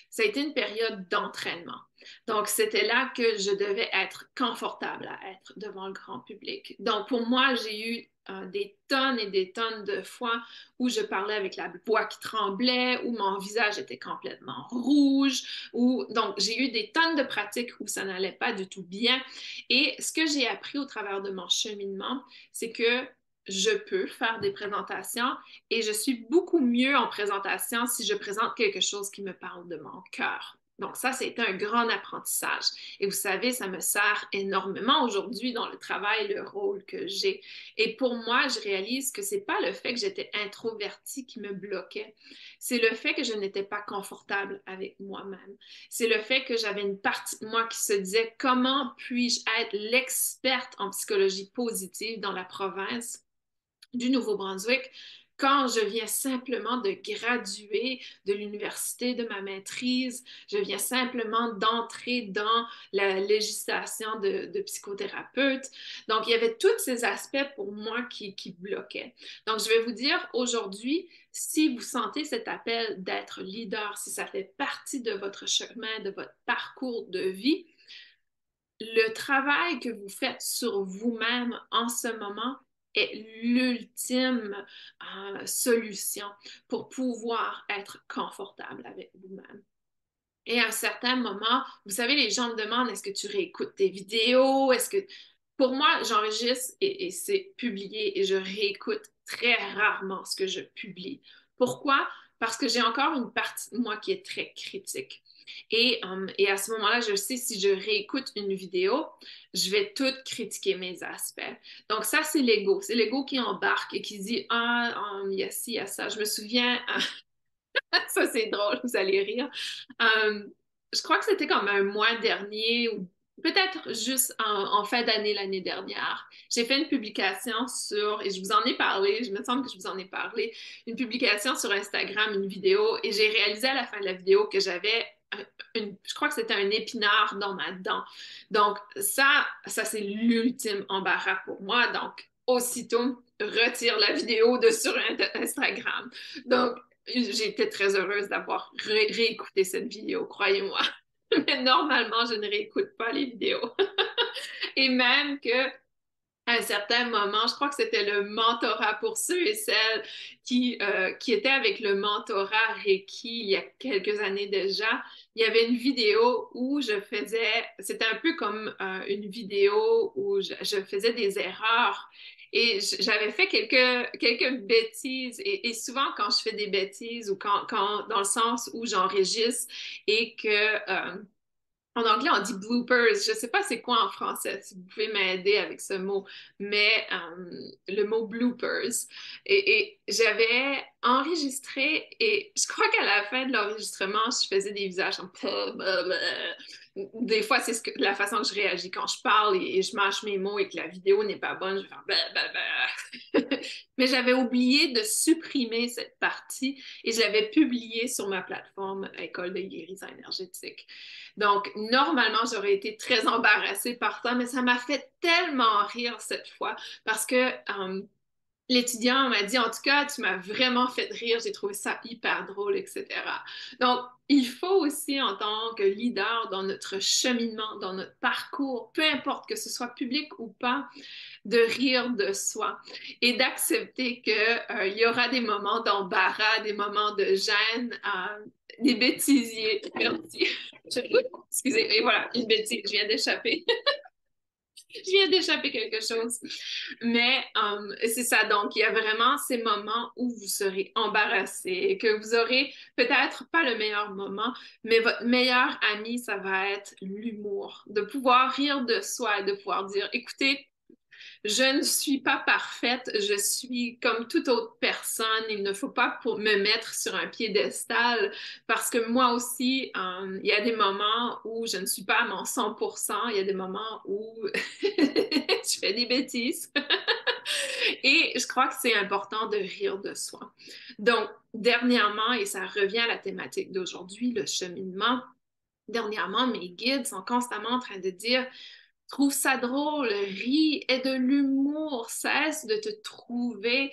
ça a été une période d'entraînement. Donc, c'était là que je devais être confortable à être devant le grand public. Donc, pour moi, j'ai eu des tonnes et des tonnes de fois où je parlais avec la voix qui tremblait, où mon visage était complètement rouge, donc j'ai eu des tonnes de pratiques où ça n'allait pas du tout bien. Et ce que j'ai appris au travers de mon cheminement, c'est que je peux faire des présentations et je suis beaucoup mieux en présentation si je présente quelque chose qui me parle de mon cœur. Donc ça, c'est un grand apprentissage. Et vous savez, ça me sert énormément aujourd'hui dans le travail, le rôle que j'ai. Et pour moi, je réalise que c'est pas le fait que j'étais introvertie qui me bloquait. C'est le fait que je n'étais pas confortable avec moi-même. C'est le fait que j'avais une partie de moi qui se disait comment puis-je être l'experte en psychologie positive dans la province du Nouveau-Brunswick quand je viens simplement de graduer de l'université de ma maîtrise, je viens simplement d'entrer dans la législation de psychothérapeute. Donc, il y avait tous ces aspects pour moi qui bloquaient. Donc, je vais vous dire aujourd'hui, si vous sentez cet appel d'être leader, si ça fait partie de votre chemin, de votre parcours de vie, le travail que vous faites sur vous-même en ce moment est l'ultime solution pour pouvoir être confortable avec vous-même. Et à un certain moment, vous savez, les gens me demandent, est-ce que tu réécoutes tes vidéos? Est-ce que... Pour moi, j'enregistre et c'est publié et je réécoute très rarement ce que je publie. Pourquoi? Parce que j'ai encore une partie de moi qui est très critique. Et à ce moment-là, je sais si je réécoute une vidéo, je vais tout critiquer mes aspects. Donc ça, c'est l'ego. C'est l'ego qui embarque et qui dit, ah, il y a ci, il y a ça. Je me souviens, ça c'est drôle, vous allez rire. Je crois que c'était comme un mois dernier ou peut-être juste en fin d'année l'année dernière, j'ai fait une publication sur, et je vous en ai parlé, je me semble que je vous en ai parlé, une publication sur Instagram, une vidéo, et j'ai réalisé à la fin de la vidéo que j'avais je crois que c'était un épinard dans ma dent. Donc ça c'est l'ultime embarras pour moi. Donc aussitôt, retire la vidéo de sur Instagram. Donc j'ai été très heureuse d'avoir réécouté cette vidéo, croyez-moi. Mais normalement, je ne réécoute pas les vidéos. Et même que à un certain moment, je crois que c'était le mentorat pour ceux et celles qui étaient avec le mentorat Reiki il y a quelques années déjà. Il y avait une vidéo où je faisais, c'était un peu comme une vidéo où je faisais des erreurs. Et j'avais fait quelques bêtises. Et souvent, quand je fais des bêtises ou dans le sens où j'enregistre et que en anglais, on dit bloopers. Je ne sais pas c'est quoi en français, si vous pouvez m'aider avec ce mot, mais le mot bloopers. Et j'avais enregistré et je crois qu'à la fin de l'enregistrement, je faisais des visages comme... Des fois, c'est la façon que je réagis quand je parle et je mâche mes mots et que la vidéo n'est pas bonne, je vais faire Mais j'avais oublié de supprimer cette partie et je l'avais publiée sur ma plateforme École de guérison énergétique. Donc, normalement, j'aurais été très embarrassée par ça, mais ça m'a fait tellement rire cette fois parce que l'étudiant m'a dit, en tout cas, tu m'as vraiment fait rire, j'ai trouvé ça hyper drôle, etc. Donc, il faut aussi, en tant que leader dans notre cheminement, dans notre parcours, peu importe que ce soit public ou pas, de rire de soi et d'accepter qu'il y aura des moments d'embarras, des moments de gêne, des bêtisiers. Merci. Excusez, et voilà, une bêtise, je viens d'échapper. Je viens d'échapper quelque chose. Mais c'est ça, donc il y a vraiment ces moments où vous serez embarrassé, que vous aurez peut-être pas le meilleur moment, mais votre meilleur ami, ça va être l'humour, de pouvoir rire de soi et de pouvoir dire, écoutez, je ne suis pas parfaite, je suis comme toute autre personne. Il ne faut pas pour me mettre sur un piédestal parce que moi aussi, il y a des moments où je ne suis pas à mon 100%, il y a des moments où je fais des bêtises. Et je crois que c'est important de rire de soi. Donc, dernièrement, et ça revient à la thématique d'aujourd'hui, le cheminement, dernièrement, mes guides sont constamment en train de dire trouve ça drôle, ris, aie de l'humour, cesse de te trouver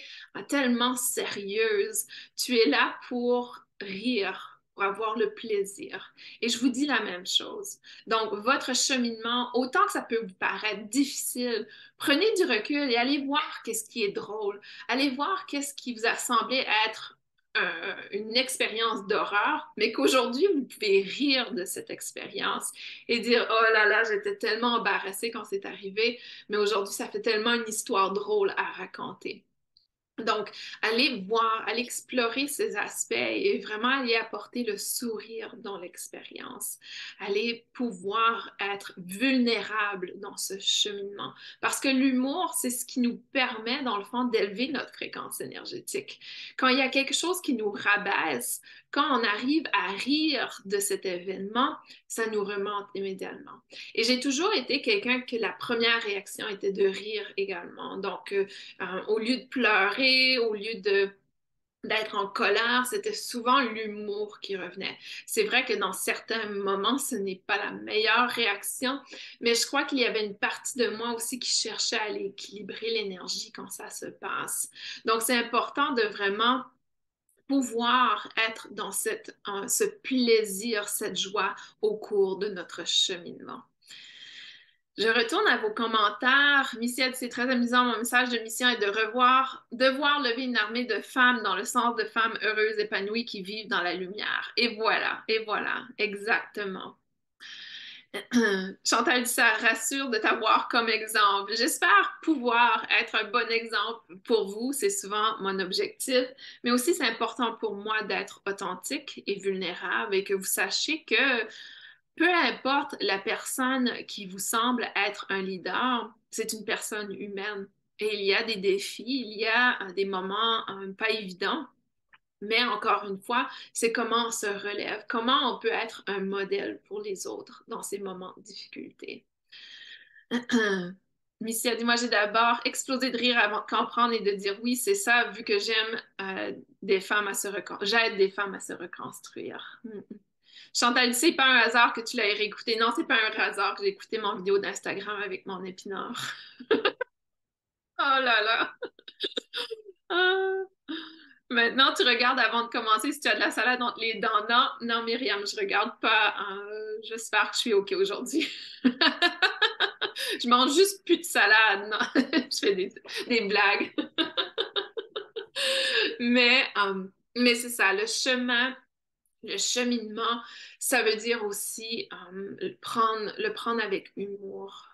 tellement sérieuse. Tu es là pour rire, pour avoir le plaisir. Et je vous dis la même chose. Donc, votre cheminement, autant que ça peut vous paraître difficile, prenez du recul et allez voir qu'est-ce qui est drôle. Allez voir qu'est-ce qui vous a semblé être une expérience d'horreur, mais qu'aujourd'hui, vous pouvez rire de cette expérience et dire, oh là là, j'étais tellement embarrassée quand c'est arrivé, mais aujourd'hui, ça fait tellement une histoire drôle à raconter. Donc, allez voir, allez explorer ces aspects et vraiment aller apporter le sourire dans l'expérience. Allez pouvoir être vulnérable dans ce cheminement. Parce que l'humour, c'est ce qui nous permet, dans le fond, d'élever notre fréquence énergétique. Quand il y a quelque chose qui nous rabaisse, quand on arrive à rire de cet événement, ça nous remonte immédiatement. Et j'ai toujours été quelqu'un que la première réaction était de rire également. Donc, au lieu de pleurer, au lieu de d'être en colère, c'était souvent l'humour qui revenait. C'est vrai que dans certains moments, ce n'est pas la meilleure réaction, mais je crois qu'il y avait une partie de moi aussi qui cherchait à aller équilibrer l'énergie quand ça se passe. Donc, c'est important de vraiment pouvoir être dans ce plaisir, cette joie au cours de notre cheminement. Je retourne à vos commentaires. Missy a dit, c'est très amusant. Mon message de mission est de devoir lever une armée de femmes dans le sens de femmes heureuses, épanouies, qui vivent dans la lumière. Et voilà, exactement. Chantal dit, ça rassure de t'avoir comme exemple. J'espère pouvoir être un bon exemple pour vous. C'est souvent mon objectif. Mais aussi, c'est important pour moi d'être authentique et vulnérable et que vous sachiez que peu importe la personne qui vous semble être un leader, c'est une personne humaine. Et il y a des défis, il y a des moments pas évidents, mais encore une fois, c'est comment on se relève, comment on peut être un modèle pour les autres dans ces moments de difficulté. Missy a dit, moi, j'ai d'abord explosé de rire avant de comprendre et de dire oui, c'est ça, vu que j'aime des femmes à se reconstruire. J'aide des femmes à se reconstruire. Chantal, c'est pas un hasard que tu l'aies réécouté. Non, c'est pas un hasard que j'ai écouté mon vidéo d'Instagram avec mon épinard. Oh là là. Ah. Maintenant, tu regardes avant de commencer si tu as de la salade entre les dents. Non, non, Myriam, je regarde pas. J'espère que je suis OK aujourd'hui. Je mange juste plus de salade. Non, je fais des blagues. Mais, mais c'est ça, le cheminement, ça veut dire aussi le prendre avec humour.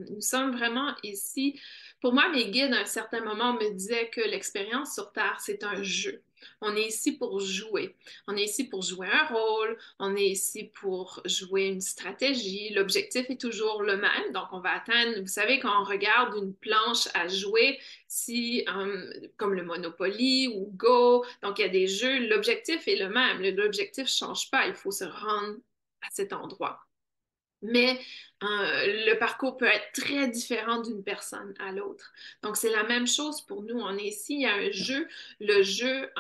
Nous sommes vraiment ici. Pour moi, mes guides, à un certain moment, me disaient que l'expérience sur Terre, c'est un jeu. On est ici pour jouer. On est ici pour jouer un rôle. On est ici pour jouer une stratégie. L'objectif est toujours le même. Donc, on va atteindre, vous savez, quand on regarde une planche à jouer, si, comme le Monopoly ou Go, donc il y a des jeux, l'objectif est le même, l'objectif ne change pas, il faut se rendre à cet endroit. Mais le parcours peut être très différent d'une personne à l'autre. Donc, c'est la même chose pour nous. On est ici, il y a un jeu. Le jeu,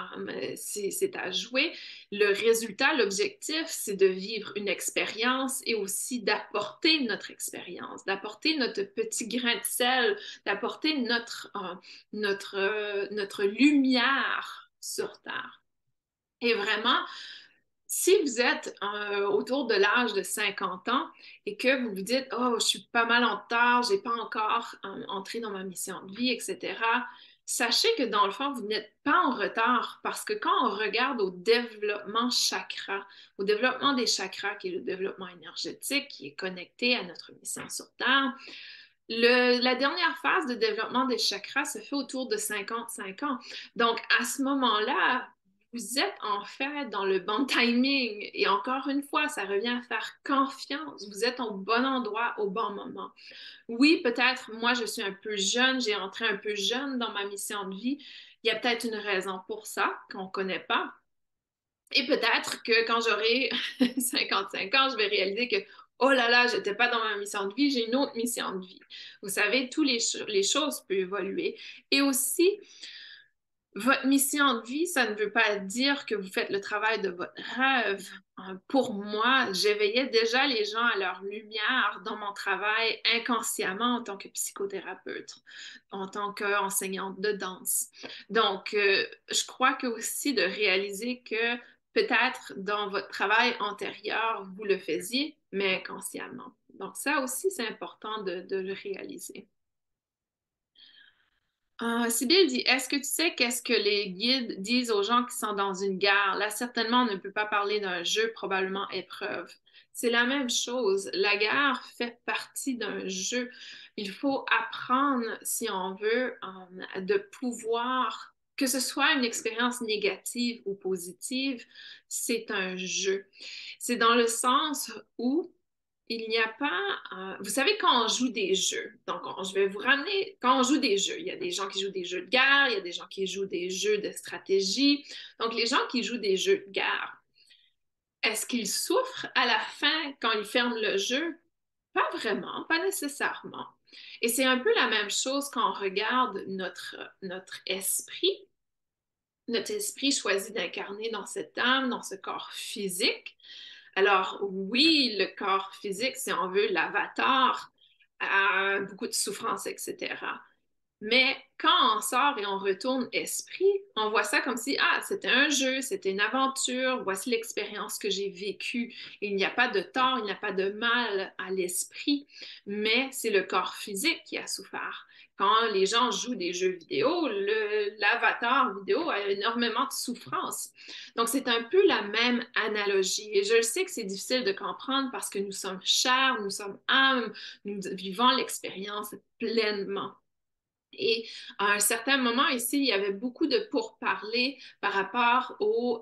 c'est à jouer. Le résultat, l'objectif, c'est de vivre une expérience et aussi d'apporter notre expérience, d'apporter notre petit grain de sel, d'apporter notre lumière sur Terre. Et vraiment, si vous êtes autour de l'âge de 50 ans et que vous vous dites, oh, je suis pas mal en retard, j'ai pas encore entré dans ma mission de vie, etc., sachez que dans le fond, vous n'êtes pas en retard parce que quand on regarde au développement chakra, au développement des chakras, qui est le développement énergétique, qui est connecté à notre mission sur Terre, la dernière phase de développement des chakras se fait autour de 55 ans. Donc, à ce moment-là, vous êtes en fait dans le bon timing. Et encore une fois, ça revient à faire confiance. Vous êtes au bon endroit au bon moment. Oui, peut-être, moi, je suis un peu jeune, j'ai entré un peu jeune dans ma mission de vie. Il y a peut-être une raison pour ça qu'on ne connaît pas. Et peut-être que quand j'aurai 55 ans, je vais réaliser que, oh là là, je n'étais pas dans ma mission de vie, j'ai une autre mission de vie. Vous savez, les choses peuvent évoluer. Et aussi, votre mission de vie, ça ne veut pas dire que vous faites le travail de votre rêve. Pour moi, j'éveillais déjà les gens à leur lumière dans mon travail inconsciemment en tant que psychothérapeute, en tant qu'enseignante de danse. Donc, je crois que aussi de réaliser que peut-être dans votre travail antérieur, vous le faisiez, mais inconsciemment. Donc, ça aussi, c'est important de le réaliser. Sybille dit, est-ce que tu sais qu'est-ce que les guides disent aux gens qui sont dans une guerre? Là, certainement, on ne peut pas parler d'un jeu, probablement épreuve. C'est la même chose. La guerre fait partie d'un jeu. Il faut apprendre, si on veut, de pouvoir, que ce soit une expérience négative ou positive, c'est un jeu. C'est dans le sens où il n'y a pas. Vous savez, quand on joue des jeux, donc je vais vous ramener. Quand on joue des jeux, il y a des gens qui jouent des jeux de guerre, il y a des gens qui jouent des jeux de stratégie. Donc, les gens qui jouent des jeux de guerre, est-ce qu'ils souffrent à la fin quand ils ferment le jeu? Pas vraiment, pas nécessairement. Et c'est un peu la même chose quand on regarde notre esprit. Notre esprit choisit d'incarner dans cette âme, dans ce corps physique. Alors oui, le corps physique, si on veut, l'avatar, a beaucoup de souffrance, etc. Mais quand on sort et on retourne esprit, on voit ça comme si, ah, c'était un jeu, c'était une aventure, voici l'expérience que j'ai vécue. Il n'y a pas de tort, il n'y a pas de mal à l'esprit, mais c'est le corps physique qui a souffert. Quand les gens jouent des jeux vidéo, l'avatar vidéo a énormément de souffrance. Donc, c'est un peu la même analogie. Et je le sais que c'est difficile de comprendre parce que nous sommes chairs, nous sommes âmes, nous vivons l'expérience pleinement. Et à un certain moment ici, il y avait beaucoup de pourparlers par rapport aux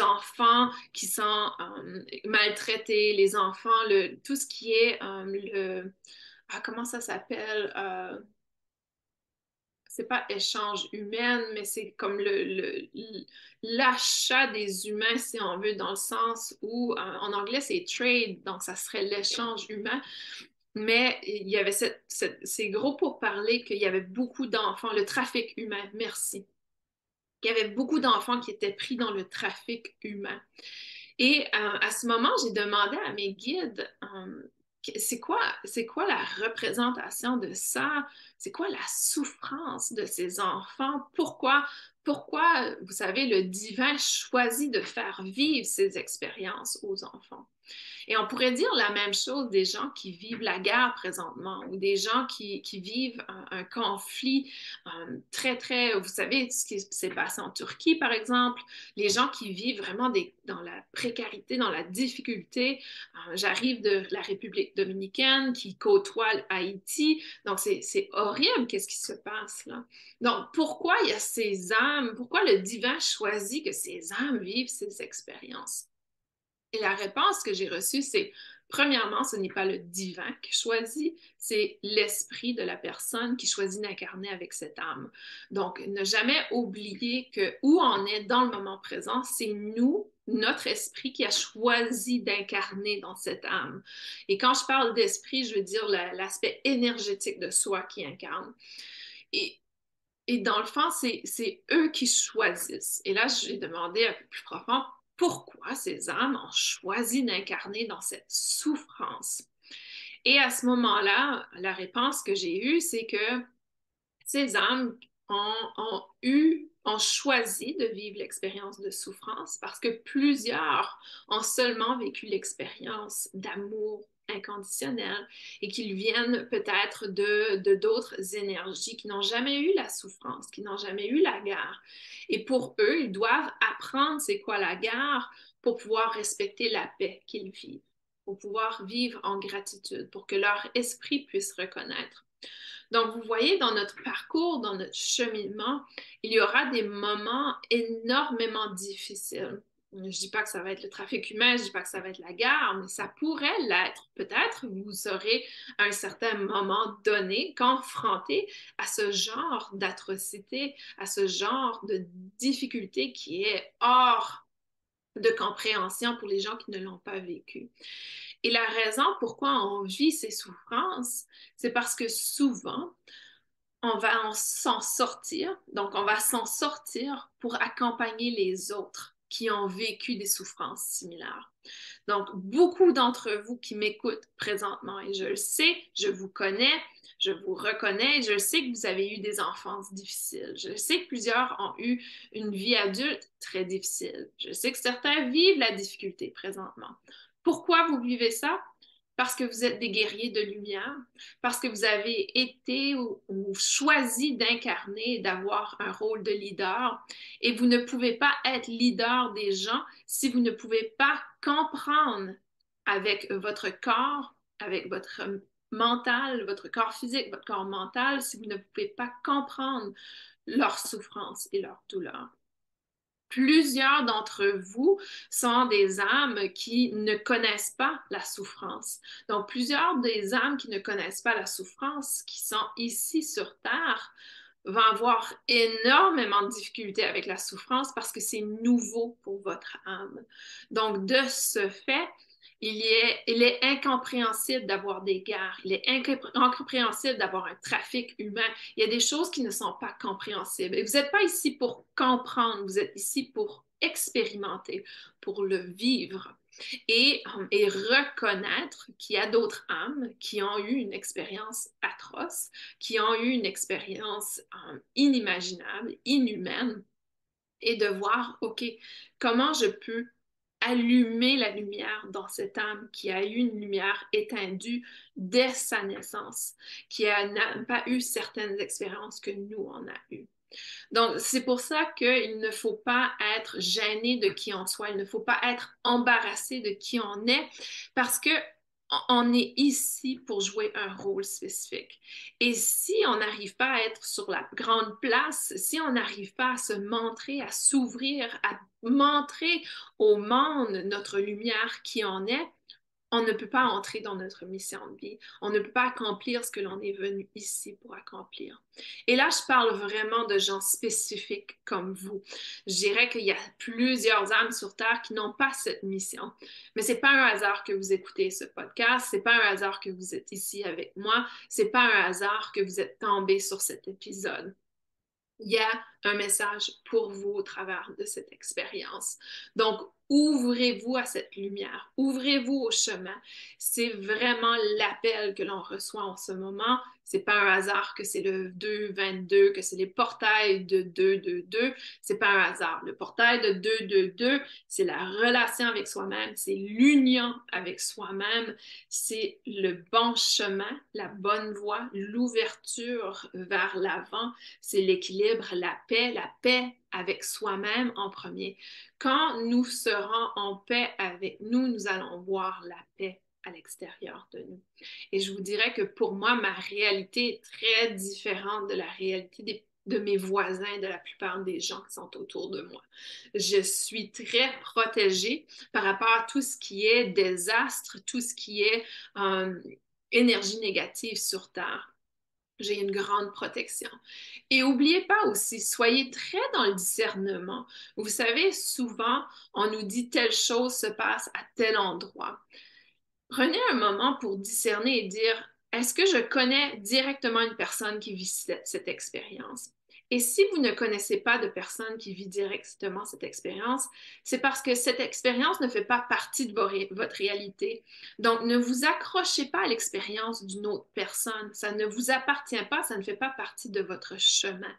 enfants qui sont maltraités, les enfants, tout ce qui est comment ça s'appelle? C'est pas échange humain, mais c'est comme l'achat des humains, si on veut, dans le sens où en anglais c'est trade, donc ça serait l'échange humain. Mais il y avait ces gros pourparlers qu'il y avait beaucoup d'enfants, le trafic humain, merci. Il y avait beaucoup d'enfants qui étaient pris dans le trafic humain. Et à ce moment, j'ai demandé à mes guides, c'est quoi la représentation de ça? C'est quoi la souffrance de ces enfants? Pourquoi, vous savez, le divin choisit de faire vivre ces expériences aux enfants? Et on pourrait dire la même chose des gens qui vivent la guerre présentement ou des gens qui vivent un conflit très, vous savez, ce qui s'est passé en Turquie, par exemple, les gens qui vivent vraiment dans la précarité, dans la difficulté. J'arrive de la République dominicaine qui côtoie Haïti, donc c'est horrible qu'est-ce qui se passe là. Donc pourquoi il y a ces âmes, pourquoi le divin choisit que ces âmes vivent ces expériences? Et la réponse que j'ai reçue, c'est, premièrement, ce n'est pas le divin qui choisit, c'est l'esprit de la personne qui choisit d'incarner avec cette âme. Donc, ne jamais oublier que où on est dans le moment présent, c'est nous, notre esprit qui a choisi d'incarner dans cette âme. Et quand je parle d'esprit, je veux dire l'aspect énergétique de soi qui incarne. Et et dans le fond, c'est eux qui choisissent. Et là, j'ai demandé un peu plus profond, pourquoi ces âmes ont choisi d'incarner dans cette souffrance? Et à ce moment-là, la réponse que j'ai eue, c'est que ces âmes ont choisi de vivre l'expérience de souffrance parce que plusieurs ont seulement vécu l'expérience d'amour inconditionnel et qu'ils viennent peut-être de d'autres énergies qui n'ont jamais eu la souffrance, qui n'ont jamais eu la guerre. Et pour eux, ils doivent apprendre c'est quoi la guerre pour pouvoir respecter la paix qu'ils vivent, pour pouvoir vivre en gratitude, pour que leur esprit puisse reconnaître. Donc, vous voyez, dans notre parcours, dans notre cheminement, il y aura des moments énormément difficiles. Je ne dis pas que ça va être le trafic humain, je ne dis pas que ça va être la guerre, mais ça pourrait l'être. Peut-être vous serez à un certain moment donné confronté à ce genre d'atrocité, à ce genre de difficulté qui est hors de compréhension pour les gens qui ne l'ont pas vécu. Et la raison pourquoi on vit ces souffrances, c'est parce que souvent, on va s'en sortir. Donc, on va s'en sortir pour accompagner les autres qui ont vécu des souffrances similaires. Donc, beaucoup d'entre vous qui m'écoutent présentement, et je le sais, je vous connais, je vous reconnais, je sais que vous avez eu des enfances difficiles. Je sais que plusieurs ont eu une vie adulte très difficile. Je sais que certains vivent la difficulté présentement. Pourquoi vous vivez ça? Parce que vous êtes des guerriers de lumière, parce que vous avez été ou choisi d'incarner, d'avoir un rôle de leader, et vous ne pouvez pas être leader des gens si vous ne pouvez pas comprendre avec votre corps, avec votre mental, votre corps physique, votre corps mental, si vous ne pouvez pas comprendre leur souffrance et leur douleur. Plusieurs d'entre vous sont des âmes qui ne connaissent pas la souffrance. Donc, plusieurs des âmes qui ne connaissent pas la souffrance, qui sont ici sur Terre, vont avoir énormément de difficultés avec la souffrance parce que c'est nouveau pour votre âme. Donc, de ce fait, il est incompréhensible d'avoir des guerres, il est incompréhensible d'avoir un trafic humain. Il y a des choses qui ne sont pas compréhensibles. Et vous n'êtes pas ici pour comprendre, vous êtes ici pour expérimenter, pour le vivre et reconnaître qu'il y a d'autres âmes qui ont eu une expérience atroce, qui ont eu une expérience inimaginable, inhumaine, et de voir, OK, comment je peux allumer la lumière dans cette âme qui a eu une lumière éteindue dès sa naissance, qui n'a pas eu certaines expériences que nous, on a eues. Donc, c'est pour ça qu'il ne faut pas être gêné de qui on soit, il ne faut pas être embarrassé de qui on est, parce que on est ici pour jouer un rôle spécifique. Et si on n'arrive pas à être sur la grande place, si on n'arrive pas à se montrer, à s'ouvrir, à montrer au monde notre lumière qui on est, on ne peut pas entrer dans notre mission de vie. On ne peut pas accomplir ce que l'on est venu ici pour accomplir. Et là, je parle vraiment de gens spécifiques comme vous. Je dirais qu'il y a plusieurs âmes sur Terre qui n'ont pas cette mission. Mais c'est pas un hasard que vous écoutez ce podcast, c'est pas un hasard que vous êtes ici avec moi, c'est pas un hasard que vous êtes tombé sur cet épisode. Il y a un message pour vous au travers de cette expérience. Donc, ouvrez-vous à cette lumière, ouvrez-vous au chemin. C'est vraiment l'appel que l'on reçoit en ce moment. C'est pas un hasard que c'est le 2-22, que c'est les portails de 2-2-2. C'est pas un hasard. Le portail de 2-2-2, c'est la relation avec soi-même, c'est l'union avec soi-même, c'est le bon chemin, la bonne voie, l'ouverture vers l'avant, c'est l'équilibre, la paix avec soi-même en premier. Quand nous serons en paix avec nous, nous allons voir la paix à l'extérieur de nous. Et je vous dirais que pour moi, ma réalité est très différente de la réalité de mes voisins, de la plupart des gens qui sont autour de moi. Je suis très protégée par rapport à tout ce qui est désastre, tout ce qui est énergie négative sur Terre. J'ai une grande protection. Et n'oubliez pas aussi, soyez très dans le discernement. Vous savez, souvent, on nous dit telle chose se passe à tel endroit. Prenez un moment pour discerner et dire, est-ce que je connais directement une personne qui vit cette expérience? Et si vous ne connaissez pas de personne qui vit directement cette expérience, c'est parce que cette expérience ne fait pas partie de votre réalité. Donc, ne vous accrochez pas à l'expérience d'une autre personne. Ça ne vous appartient pas, ça ne fait pas partie de votre chemin.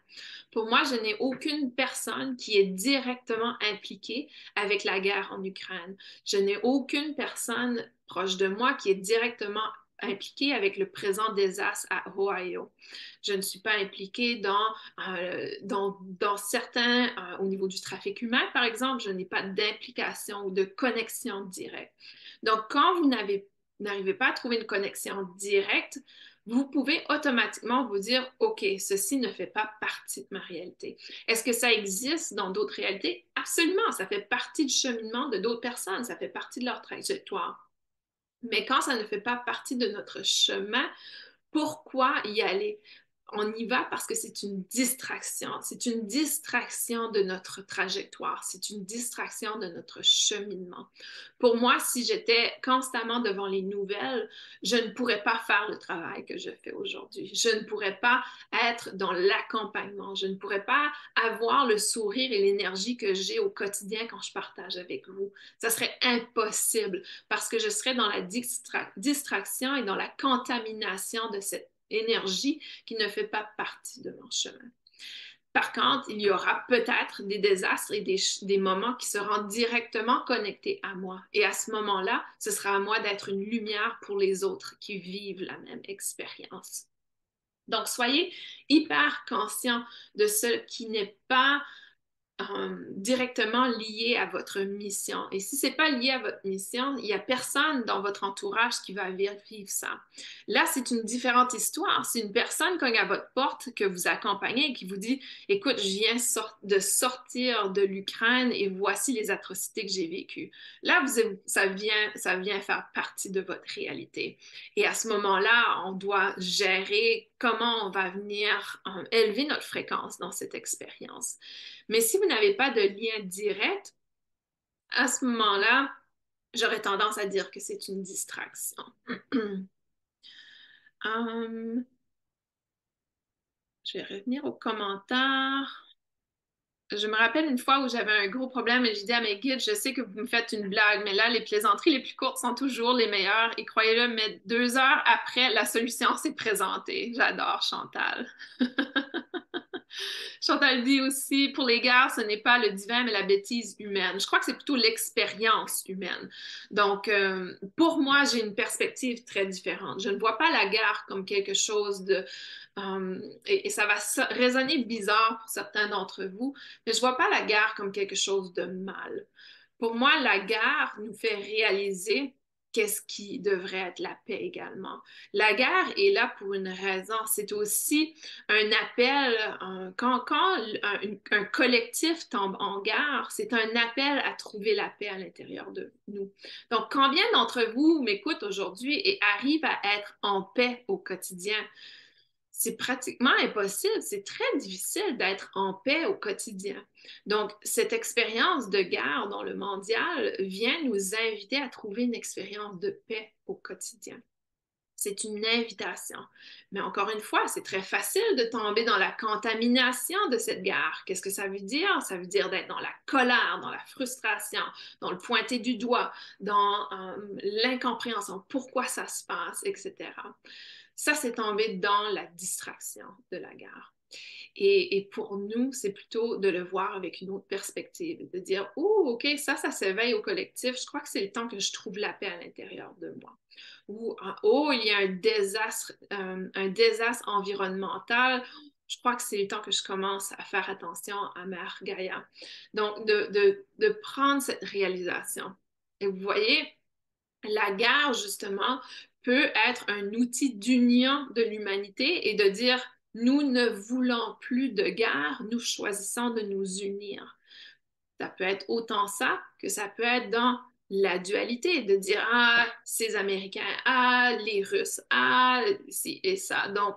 Pour moi, je n'ai aucune personne qui est directement impliquée avec la guerre en Ukraine. Je n'ai aucune personne proche de moi qui est directement impliquée avec le présent désastre à Ohio. Je ne suis pas impliquée dans certains, au niveau du trafic humain, par exemple, je n'ai pas d'implication ou de connexion directe. Donc, quand vous n'arrivez pas à trouver une connexion directe, vous pouvez automatiquement vous dire, OK, ceci ne fait pas partie de ma réalité. Est-ce que ça existe dans d'autres réalités? Absolument, ça fait partie du cheminement de d'autres personnes, ça fait partie de leur trajectoire. Mais quand ça ne fait pas partie de notre chemin, pourquoi y aller? On y va parce que c'est une distraction. C'est une distraction de notre trajectoire. C'est une distraction de notre cheminement. Pour moi, si j'étais constamment devant les nouvelles, je ne pourrais pas faire le travail que je fais aujourd'hui. Je ne pourrais pas être dans l'accompagnement. Je ne pourrais pas avoir le sourire et l'énergie que j'ai au quotidien quand je partage avec vous. Ça serait impossible parce que je serais dans la distraction et dans la contamination de cette énergie qui ne fait pas partie de mon chemin. Par contre, il y aura peut-être des désastres et des moments qui seront directement connectés à moi. Et à ce moment-là, ce sera à moi d'être une lumière pour les autres qui vivent la même expérience. Donc, soyez hyper conscient de ce qui n'est pas directement lié à votre mission. Et si c'est pas lié à votre mission, il n'y a personne dans votre entourage qui va vivre ça. Là, c'est une différente histoire. C'est une personne cogne à votre porte que vous accompagnez et qui vous dit, écoute, je viens de sortir de l'Ukraine et voici les atrocités que j'ai vécues. Là, ça vient faire partie de votre réalité. Et à ce moment-là, on doit gérer comment on va venir élever notre fréquence dans cette expérience. Mais si vous n'avez pas de lien direct, à ce moment-là, j'aurais tendance à dire que c'est une distraction. Je vais revenir aux commentaires. Je me rappelle une fois où j'avais un gros problème et j'ai dit à mes guides, je sais que vous me faites une blague, mais là, les plaisanteries les plus courtes sont toujours les meilleures. Et croyez-le, mais 2 heures après, la solution s'est présentée. J'adore Chantal. Chantal dit aussi, pour les guerres, ce n'est pas le divin, mais la bêtise humaine. Je crois que c'est plutôt l'expérience humaine. Donc, pour moi, j'ai une perspective très différente. Je ne vois pas la guerre comme quelque chose de... et ça va résonner bizarre pour certains d'entre vous, mais je ne vois pas la guerre comme quelque chose de mal. Pour moi, la guerre nous fait réaliser qu'est-ce qui devrait être la paix également. La guerre est là pour une raison. C'est aussi un appel, quand un collectif tombe en guerre, c'est un appel à trouver la paix à l'intérieur de nous. Donc, combien d'entre vous m'écoutent aujourd'hui et arrivent à être en paix au quotidien? C'est pratiquement impossible, c'est très difficile d'être en paix au quotidien. Donc, cette expérience de guerre dans le mondial vient nous inviter à trouver une expérience de paix au quotidien. C'est une invitation. Mais encore une fois, c'est très facile de tomber dans la contamination de cette guerre. Qu'est-ce que ça veut dire? Ça veut dire d'être dans la colère, dans la frustration, dans le pointer du doigt, dans l'incompréhension, pourquoi ça se passe, etc. Ça, c'est tomber dans la distraction de la guerre. Et pour nous, c'est plutôt de le voir avec une autre perspective, de dire, oh, OK, ça s'éveille au collectif. Je crois que c'est le temps que je trouve la paix à l'intérieur de moi. Ou, oh, il y a un désastre environnemental. Je crois que c'est le temps que je commence à faire attention à Mère Gaïa. Donc, de prendre cette réalisation. Et vous voyez, la guerre, justement, peut être un outil d'union de l'humanité et de dire, nous ne voulons plus de guerre, nous choisissons de nous unir. Ça peut être autant ça que ça peut être dans la dualité, de dire, ah, ces Américains, ah, les Russes, ah, ci et ça. Donc,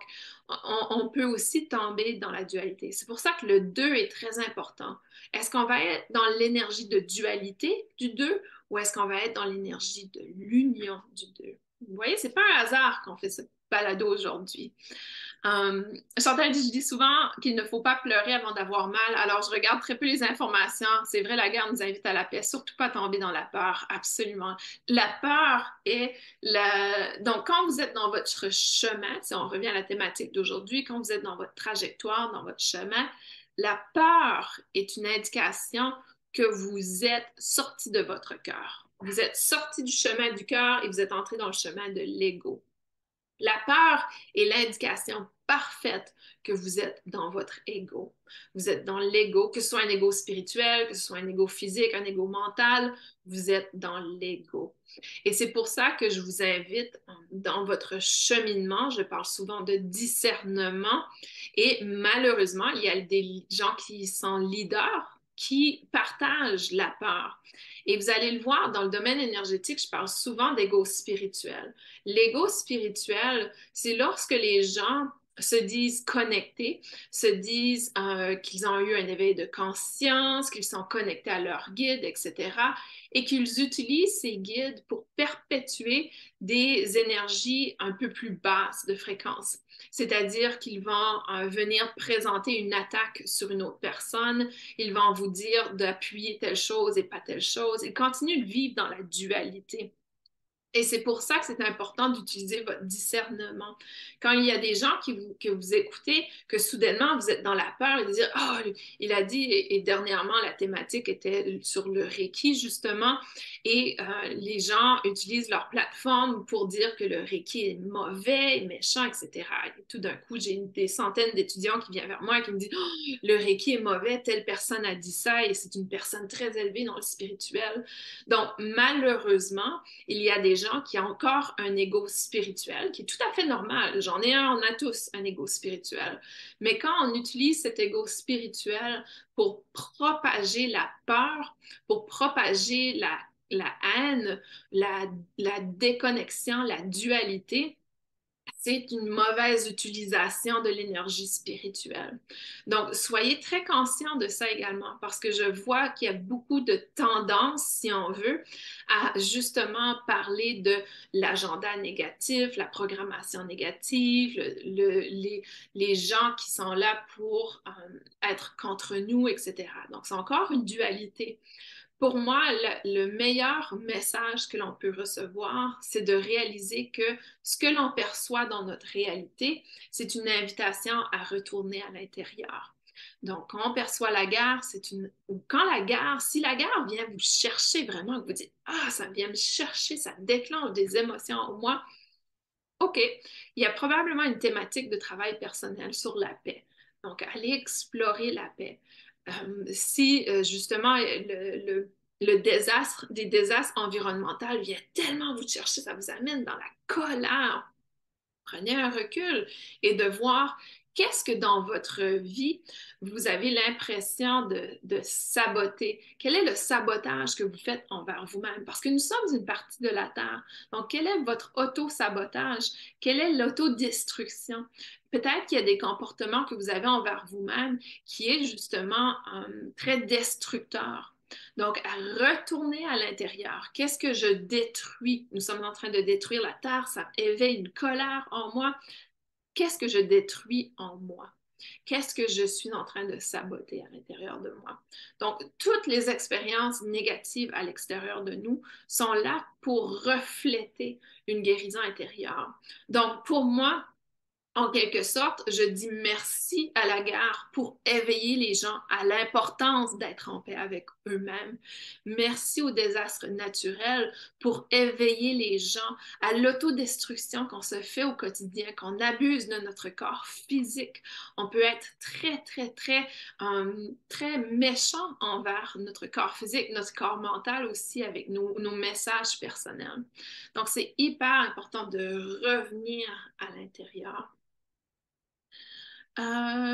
on peut aussi tomber dans la dualité. C'est pour ça que le 2 est très important. Est-ce qu'on va être dans l'énergie de dualité du 2 ou est-ce qu'on va être dans l'énergie de l'union du 2? Vous voyez, c'est pas un hasard qu'on fait ce balado aujourd'hui. Chantal dit, je dis souvent qu'il ne faut pas pleurer avant d'avoir mal, alors je regarde très peu les informations. C'est vrai, la guerre nous invite à la paix, surtout pas tomber dans la peur, absolument. La peur est Donc, quand vous êtes dans votre chemin, si on revient à la thématique d'aujourd'hui, quand vous êtes dans votre trajectoire, dans votre chemin, la peur est une indication que vous êtes sorti de votre cœur. Vous êtes sorti du chemin du cœur et vous êtes entré dans le chemin de l'ego. La peur est l'indication parfaite que vous êtes dans votre ego. Vous êtes dans l'ego, que ce soit un ego spirituel, que ce soit un ego physique, un ego mental, vous êtes dans l'ego. Et c'est pour ça que je vous invite dans votre cheminement, je parle souvent de discernement, et malheureusement, il y a des gens qui sont leaders qui partagent la peur. Et vous allez le voir, dans le domaine énergétique, je parle souvent d'ego spirituel. L'ego spirituel, c'est lorsque les gens se disent connectés, se disent qu'ils ont eu un éveil de conscience, qu'ils sont connectés à leur guide, etc., et qu'ils utilisent ces guides pour perpétuer des énergies un peu plus basses de fréquence. C'est-à-dire qu'ils vont venir présenter une attaque sur une autre personne, ils vont vous dire d'appuyer telle chose et pas telle chose, ils continuent de vivre dans la dualité. Et c'est pour ça que c'est important d'utiliser votre discernement. Quand il y a des gens que vous écoutez, que soudainement vous êtes dans la peur et de dire, oh, il a dit, et dernièrement la thématique était sur le Reiki justement, et les gens utilisent leur plateforme pour dire que le Reiki est mauvais, méchant, etc. Et tout d'un coup, j'ai des centaines d'étudiants qui viennent vers moi et qui me disent, oh, le Reiki est mauvais, telle personne a dit ça, et c'est une personne très élevée dans le spirituel. Donc, malheureusement, il y a des gens qui ont encore un ego spirituel, qui est tout à fait normal. J'en ai un, on a tous un ego spirituel. Mais quand on utilise cet ego spirituel pour propager la peur, pour propager la haine, la déconnexion, la dualité, c'est une mauvaise utilisation de l'énergie spirituelle. Donc, soyez très conscients de ça également, parce que je vois qu'il y a beaucoup de tendances, si on veut, à justement parler de l'agenda négatif, la programmation négative, les gens qui sont là pour être contre nous, etc. Donc, c'est encore une dualité. Pour moi, le meilleur message que l'on peut recevoir, c'est de réaliser que ce que l'on perçoit dans notre réalité, c'est une invitation à retourner à l'intérieur. Donc, quand on perçoit la guerre, ou quand si la guerre vient vous chercher vraiment, que vous dites, ah, ça vient me chercher, ça déclenche des émotions en moi, OK, il y a probablement une thématique de travail personnel sur la paix. Donc, allez explorer la paix. Si justement le désastre, des désastres environnementaux vient tellement vous chercher, ça vous amène dans la colère. Prenez un recul et de voir qu'est-ce que dans votre vie, vous avez l'impression de saboter. Quel est le sabotage que vous faites envers vous-même? Parce que nous sommes une partie de la Terre. Donc, quel est votre auto-sabotage? Quelle est l'autodestruction? Peut-être qu'il y a des comportements que vous avez envers vous-même qui est justement très destructeur. Donc, à retourner à l'intérieur. Qu'est-ce que je détruis? Nous sommes en train de détruire la terre, ça éveille une colère en moi. Qu'est-ce que je détruis en moi? Qu'est-ce que je suis en train de saboter à l'intérieur de moi? Donc, toutes les expériences négatives à l'extérieur de nous sont là pour refléter une guérison intérieure. Donc, pour moi, en quelque sorte, je dis merci à la guerre pour éveiller les gens à l'importance d'être en paix avec eux-mêmes. Merci au désastre naturel pour éveiller les gens à l'autodestruction qu'on se fait au quotidien, qu'on abuse de notre corps physique. On peut être très méchant envers notre corps physique, notre corps mental aussi avec nos messages personnels. Donc, c'est hyper important de revenir à l'intérieur.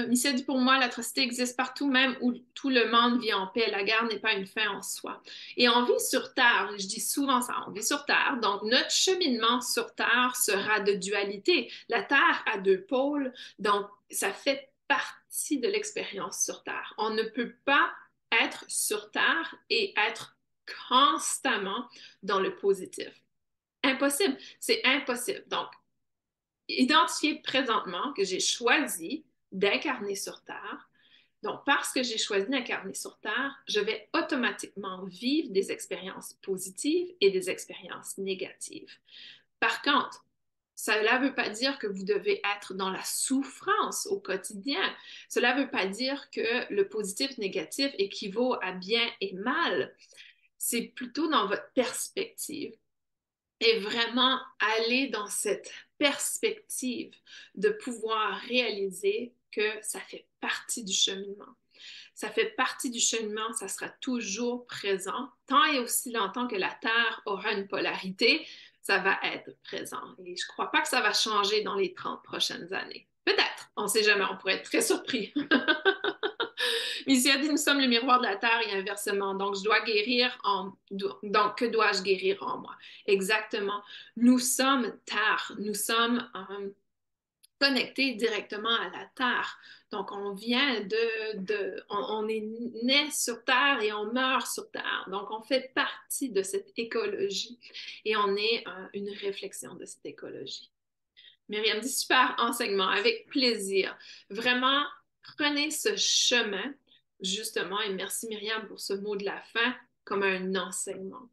Michel dit pour moi, l'atrocité existe partout, même où tout le monde vit en paix. La guerre n'est pas une fin en soi. Et on vit sur Terre, je dis souvent ça, on vit sur Terre. Donc, notre cheminement sur Terre sera de dualité. La Terre a deux pôles, donc ça fait partie de l'expérience sur Terre. On ne peut pas être sur Terre et être constamment dans le positif. Impossible, c'est impossible. Donc, identifier présentement que j'ai choisi d'incarner sur Terre. Donc, parce que j'ai choisi d'incarner sur Terre, je vais automatiquement vivre des expériences positives et des expériences négatives. Par contre, cela ne veut pas dire que vous devez être dans la souffrance au quotidien. Cela ne veut pas dire que le positif-négatif équivaut à bien et mal. C'est plutôt dans votre perspective et vraiment aller dans cette perspective de pouvoir réaliser que ça fait partie du cheminement. Ça fait partie du cheminement, ça sera toujours présent. Tant et aussi longtemps que la Terre aura une polarité, ça va être présent. Et je ne crois pas que ça va changer dans les 30 prochaines années. Peut-être, on ne sait jamais, on pourrait être très surpris. Misia dit, nous sommes le miroir de la terre et inversement. Donc, je dois guérir en... Donc, que dois-je guérir en moi? Exactement. Nous sommes terre. Nous sommes connectés directement à la terre. Donc, on vient on est né sur terre et on meurt sur terre. Donc, on fait partie de cette écologie et on est une réflexion de cette écologie. Myriam dit super enseignement, avec plaisir. Vraiment, prenez ce chemin, justement, et merci Myriam pour ce mot de la fin, comme un enseignement.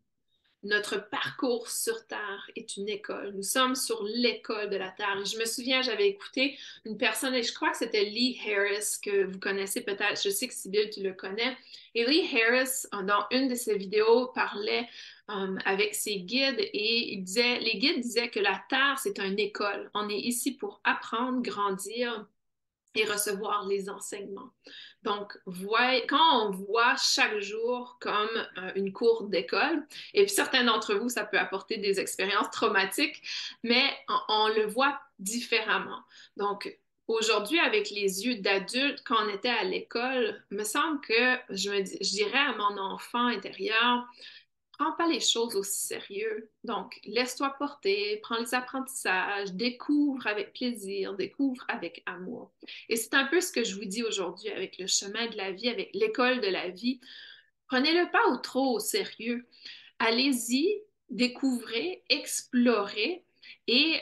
Notre parcours sur Terre est une école. Nous sommes sur l'école de la Terre. Et je me souviens, j'avais écouté une personne, et je crois que c'était Lee Harris, que vous connaissez peut-être. Je sais que Sybille, tu le connais. Et Lee Harris, dans une de ses vidéos, parlait avec ses guides et les guides disaient que la Terre, c'est une école. On est ici pour apprendre, grandir et recevoir les enseignements. Donc, quand on voit chaque jour comme une cour d'école, et puis certains d'entre vous, ça peut apporter des expériences traumatiques, mais on le voit différemment. Donc, aujourd'hui, avec les yeux d'adulte, quand on était à l'école, me semble que je dirais à mon enfant intérieur, prends pas les choses aussi sérieux. Donc, laisse-toi porter, prends les apprentissages, découvre avec plaisir, découvre avec amour. Et c'est un peu ce que je vous dis aujourd'hui avec le chemin de la vie, avec l'école de la vie. Prenez-le pas trop au sérieux. Allez-y, découvrez, explorez et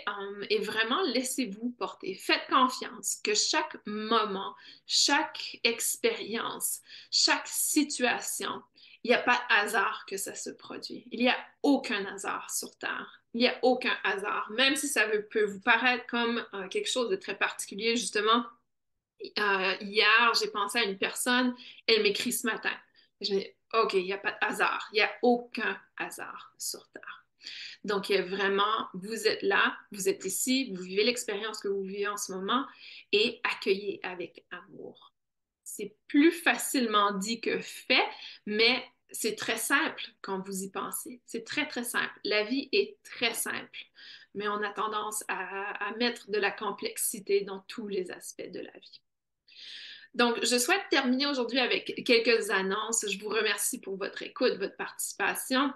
vraiment laissez-vous porter. Faites confiance que chaque moment, chaque expérience, chaque situation, il n'y a pas de hasard que ça se produit. Il n'y a aucun hasard sur Terre. Il n'y a aucun hasard. Même si peut vous paraître comme quelque chose de très particulier, justement, hier, j'ai pensé à une personne, elle m'écrit ce matin. Je me dis, OK, il n'y a pas de hasard. Il n'y a aucun hasard sur Terre. Donc, il y a vraiment, vous êtes là, vous êtes ici, vous vivez l'expérience que vous vivez en ce moment et accueillez avec amour. C'est plus facilement dit que fait, mais c'est très simple quand vous y pensez. C'est très, très simple. La vie est très simple, mais on a tendance à mettre de la complexité dans tous les aspects de la vie. Donc, je souhaite terminer aujourd'hui avec quelques annonces. Je vous remercie pour votre écoute, votre participation.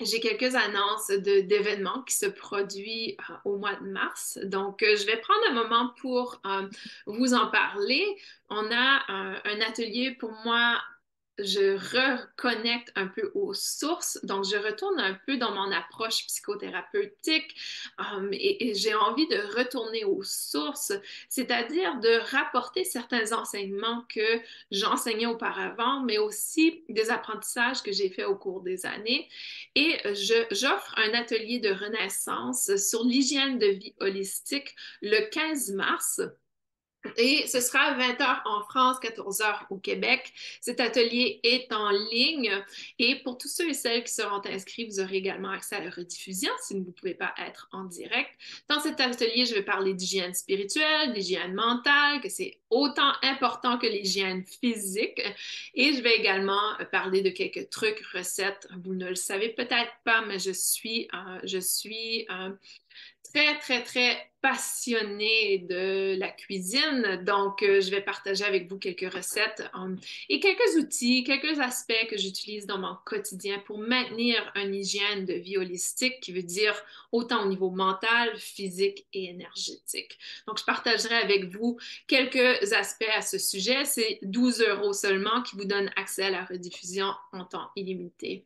J'ai quelques annonces d'événements qui se produisent au mois de mars. Donc, je vais prendre un moment pour vous en parler. On a un atelier pour moi. Je reconnecte un peu aux sources, donc je retourne un peu dans mon approche psychothérapeutique et j'ai envie de retourner aux sources, c'est-à-dire de rapporter certains enseignements que j'enseignais auparavant, mais aussi des apprentissages que j'ai faits au cours des années. Et j'offre un atelier de renaissance sur l'hygiène de vie holistique le 15 mars. Et ce sera à 20h en France, 14h au Québec. Cet atelier est en ligne. Et pour tous ceux et celles qui seront inscrits, vous aurez également accès à la rediffusion si vous ne pouvez pas être en direct. Dans cet atelier, je vais parler d'hygiène spirituelle, d'hygiène mentale, que c'est autant important que l'hygiène physique. Et je vais également parler de quelques trucs, recettes. Vous ne le savez peut-être pas, mais je suis très, très, très passionnée de la cuisine. Donc, je vais partager avec vous quelques recettes et quelques outils, quelques aspects que j'utilise dans mon quotidien pour maintenir une hygiène de vie holistique qui veut dire autant au niveau mental, physique et énergétique. Donc, je partagerai avec vous quelques aspects à ce sujet. C'est 12 € seulement qui vous donne accès à la rediffusion en temps illimité.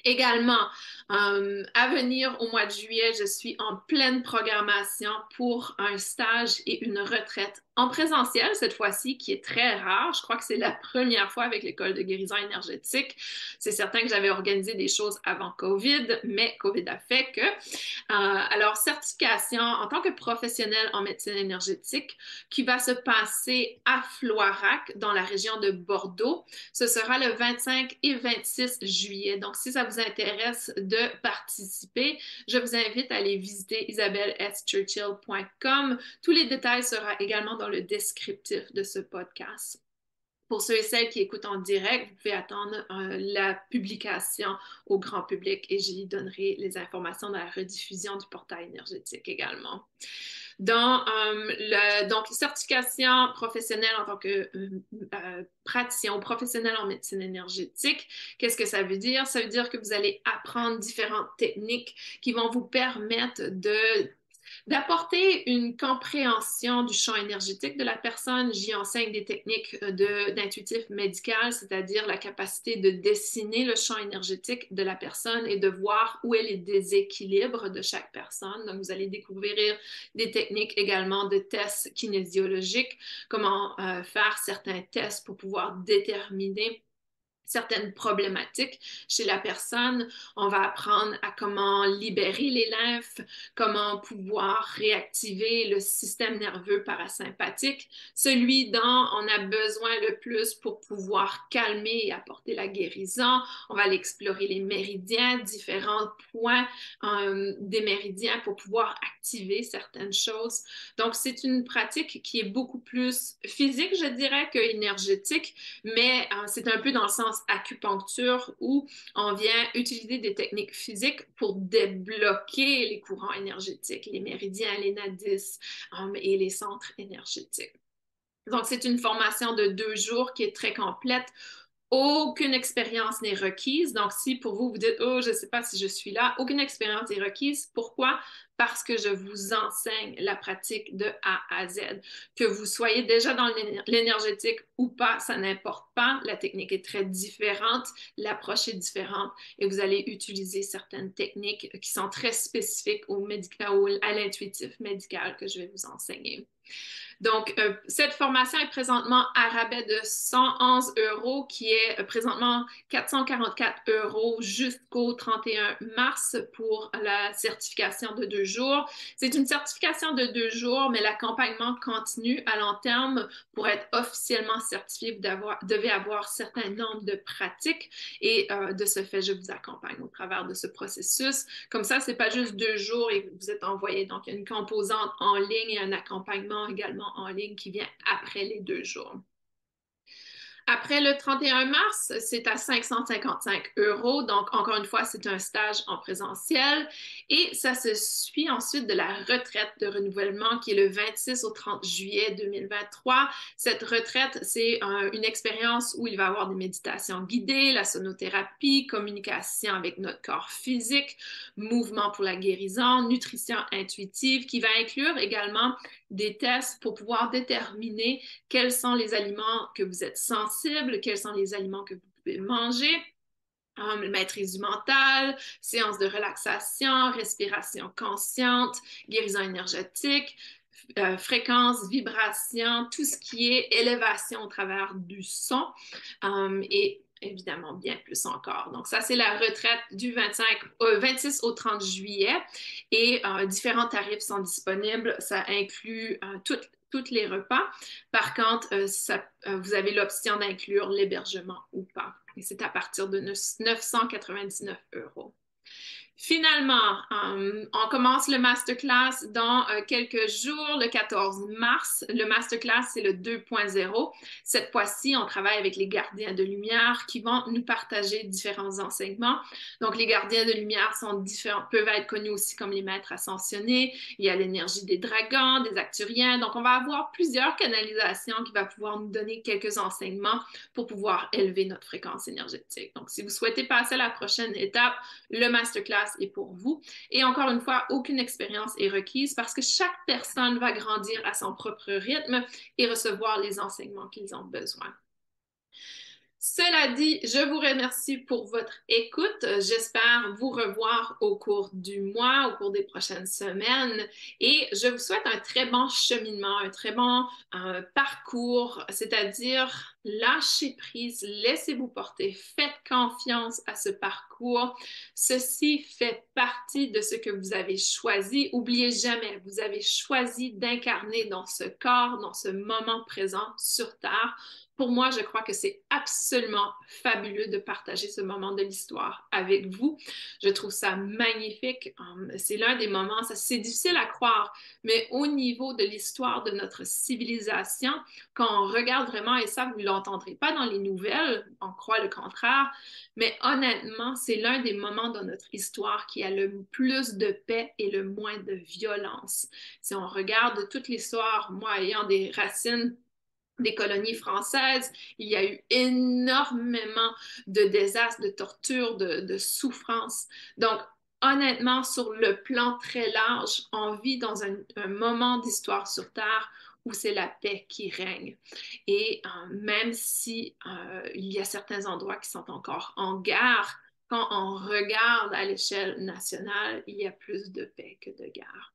Également, à venir au mois de juillet, je suis en pleine programmation pour un stage et une retraite en présentiel cette fois-ci, qui est très rare. Je crois que c'est la première fois avec l'école de guérison énergétique. C'est certain que j'avais organisé des choses avant COVID, mais COVID a fait que. Alors, certification en tant que professionnel en médecine énergétique qui va se passer à Floirac, dans la région de Bordeaux. Ce sera le 25 et 26 juillet. Donc, si ça vous intéresse de participer, je vous invite à aller visiter isabelleschurchill.com. Tous les détails seront également dans le descriptif de ce podcast. Pour ceux et celles qui écoutent en direct, vous pouvez attendre la publication au grand public et j'y donnerai les informations dans la rediffusion du portail énergétique également. Donc, certification professionnelle en tant que praticien ou professionnel en médecine énergétique, qu'est-ce que ça veut dire? Ça veut dire que vous allez apprendre différentes techniques qui vont vous permettre d'apporter une compréhension du champ énergétique de la personne. J'y enseigne des techniques d'intuitif médical, c'est-à-dire la capacité de dessiner le champ énergétique de la personne et de voir où est les déséquilibres de chaque personne. Donc, vous allez découvrir des techniques également de tests kinésiologiques, comment faire certains tests pour pouvoir déterminer certaines problématiques chez la personne. On va apprendre à comment libérer les lymphes, comment pouvoir réactiver le système nerveux parasympathique, celui dont on a besoin le plus pour pouvoir calmer et apporter la guérison. On va aller explorer les méridiens, différents points des méridiens pour pouvoir activer certaines choses. Donc, c'est une pratique qui est beaucoup plus physique, je dirais, que énergétique, mais c'est un peu dans le sens acupuncture où on vient utiliser des techniques physiques pour débloquer les courants énergétiques, les méridiens, les nadis et les centres énergétiques. Donc, c'est une formation de 2 jours qui est très complète. Aucune expérience n'est requise. Donc, si pour vous, vous dites, oh, je ne sais pas si je suis là, aucune expérience n'est requise. Pourquoi? Parce que je vous enseigne la pratique de A à Z. Que vous soyez déjà dans l'énergétique ou pas, ça n'importe pas. La technique est très différente, l'approche est différente et vous allez utiliser certaines techniques qui sont très spécifiques à l'intuitif médical que je vais vous enseigner. Donc, cette formation est présentement à rabais de 111 € qui est présentement 444 € jusqu'au 31 mars pour la certification de 2 jours. C'est une certification de 2 jours, mais l'accompagnement continue à long terme. Pour être officiellement certifié, vous devez avoir un certain nombre de pratiques et de ce fait, je vous accompagne au travers de ce processus. Comme ça, c'est pas juste 2 jours et vous êtes envoyé. Donc, il y a une composante en ligne et un accompagnement également en ligne qui vient après les 2 jours. Après le 31 mars, c'est à 555 euros. Donc, encore une fois, c'est un stage en présentiel. Et ça se suit ensuite de la retraite de renouvellement qui est le 26 au 30 juillet 2023. Cette retraite, c'est une expérience où il va y avoir des méditations guidées, la sonothérapie, communication avec notre corps physique, mouvement pour la guérison, nutrition intuitive, qui va inclure également des tests pour pouvoir déterminer quels sont les aliments que vous êtes sensibles, quels sont les aliments que vous pouvez manger. Maîtrise du mental, séance de relaxation, respiration consciente, guérison énergétique, fréquence, vibration, tout ce qui est élévation au travers du son et évidemment bien plus encore. Donc ça, c'est la retraite du 26 au 30 juillet et différents tarifs sont disponibles. Ça inclut tous les repas. Par contre, vous avez l'option d'inclure l'hébergement ou pas. Et c'est à partir de 999 euros. Finalement, on commence le masterclass dans quelques jours, le 14 mars. Le masterclass, c'est le 2.0. Cette fois-ci, on travaille avec les gardiens de lumière qui vont nous partager différents enseignements. Donc, les gardiens de lumière peuvent être connus aussi comme les maîtres ascensionnés. Il y a l'énergie des dragons, des acturiens. Donc, on va avoir plusieurs canalisations qui vont pouvoir nous donner quelques enseignements pour pouvoir élever notre fréquence énergétique. Donc, si vous souhaitez passer à la prochaine étape, le masterclass est pour vous. Et encore une fois, aucune expérience est requise parce que chaque personne va grandir à son propre rythme et recevoir les enseignements qu'ils ont besoin. Cela dit, je vous remercie pour votre écoute. J'espère vous revoir au cours du mois, au cours des prochaines semaines. Et je vous souhaite un très bon cheminement, un très bon parcours, c'est-à-dire lâchez prise, laissez-vous porter, faites confiance à ce parcours. Ceci fait partie de ce que vous avez choisi. Oubliez jamais, vous avez choisi d'incarner dans ce corps, dans ce moment présent sur Terre. Pour moi, je crois que c'est absolument fabuleux de partager ce moment de l'histoire avec vous. Je trouve ça magnifique. C'est l'un des moments, c'est difficile à croire, mais au niveau de l'histoire de notre civilisation, quand on regarde vraiment, et ça, vous ne l'entendrez pas dans les nouvelles, on croit le contraire, mais honnêtement, c'est l'un des moments dans notre histoire qui a le plus de paix et le moins de violence. Si on regarde toute l'histoire, moi ayant des racines des colonies françaises, il y a eu énormément de désastres, de tortures, de souffrances. Donc, honnêtement, sur le plan très large, on vit dans un moment d'histoire sur Terre où c'est la paix qui règne. Et même si il y a certains endroits qui sont encore en guerre, quand on regarde à l'échelle nationale, il y a plus de paix que de guerre.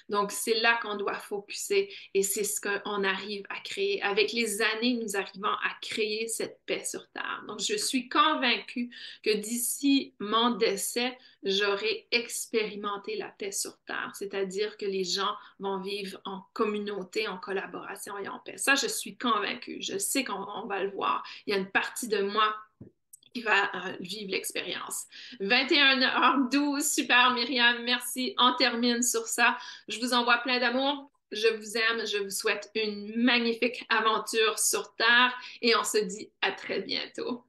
Donc, c'est là qu'on doit focuser et c'est ce qu'on arrive à créer. Avec les années, nous arrivons à créer cette paix sur Terre. Donc, je suis convaincue que d'ici mon décès, j'aurai expérimenté la paix sur Terre, c'est-à-dire que les gens vont vivre en communauté, en collaboration et en paix. Ça, je suis convaincue. Je sais qu'on va le voir. Il y a une partie de moi qui va vivre l'expérience. 21h12, super Myriam, merci. On termine sur ça. Je vous envoie plein d'amour. Je vous aime. Je vous souhaite une magnifique aventure sur Terre et on se dit à très bientôt.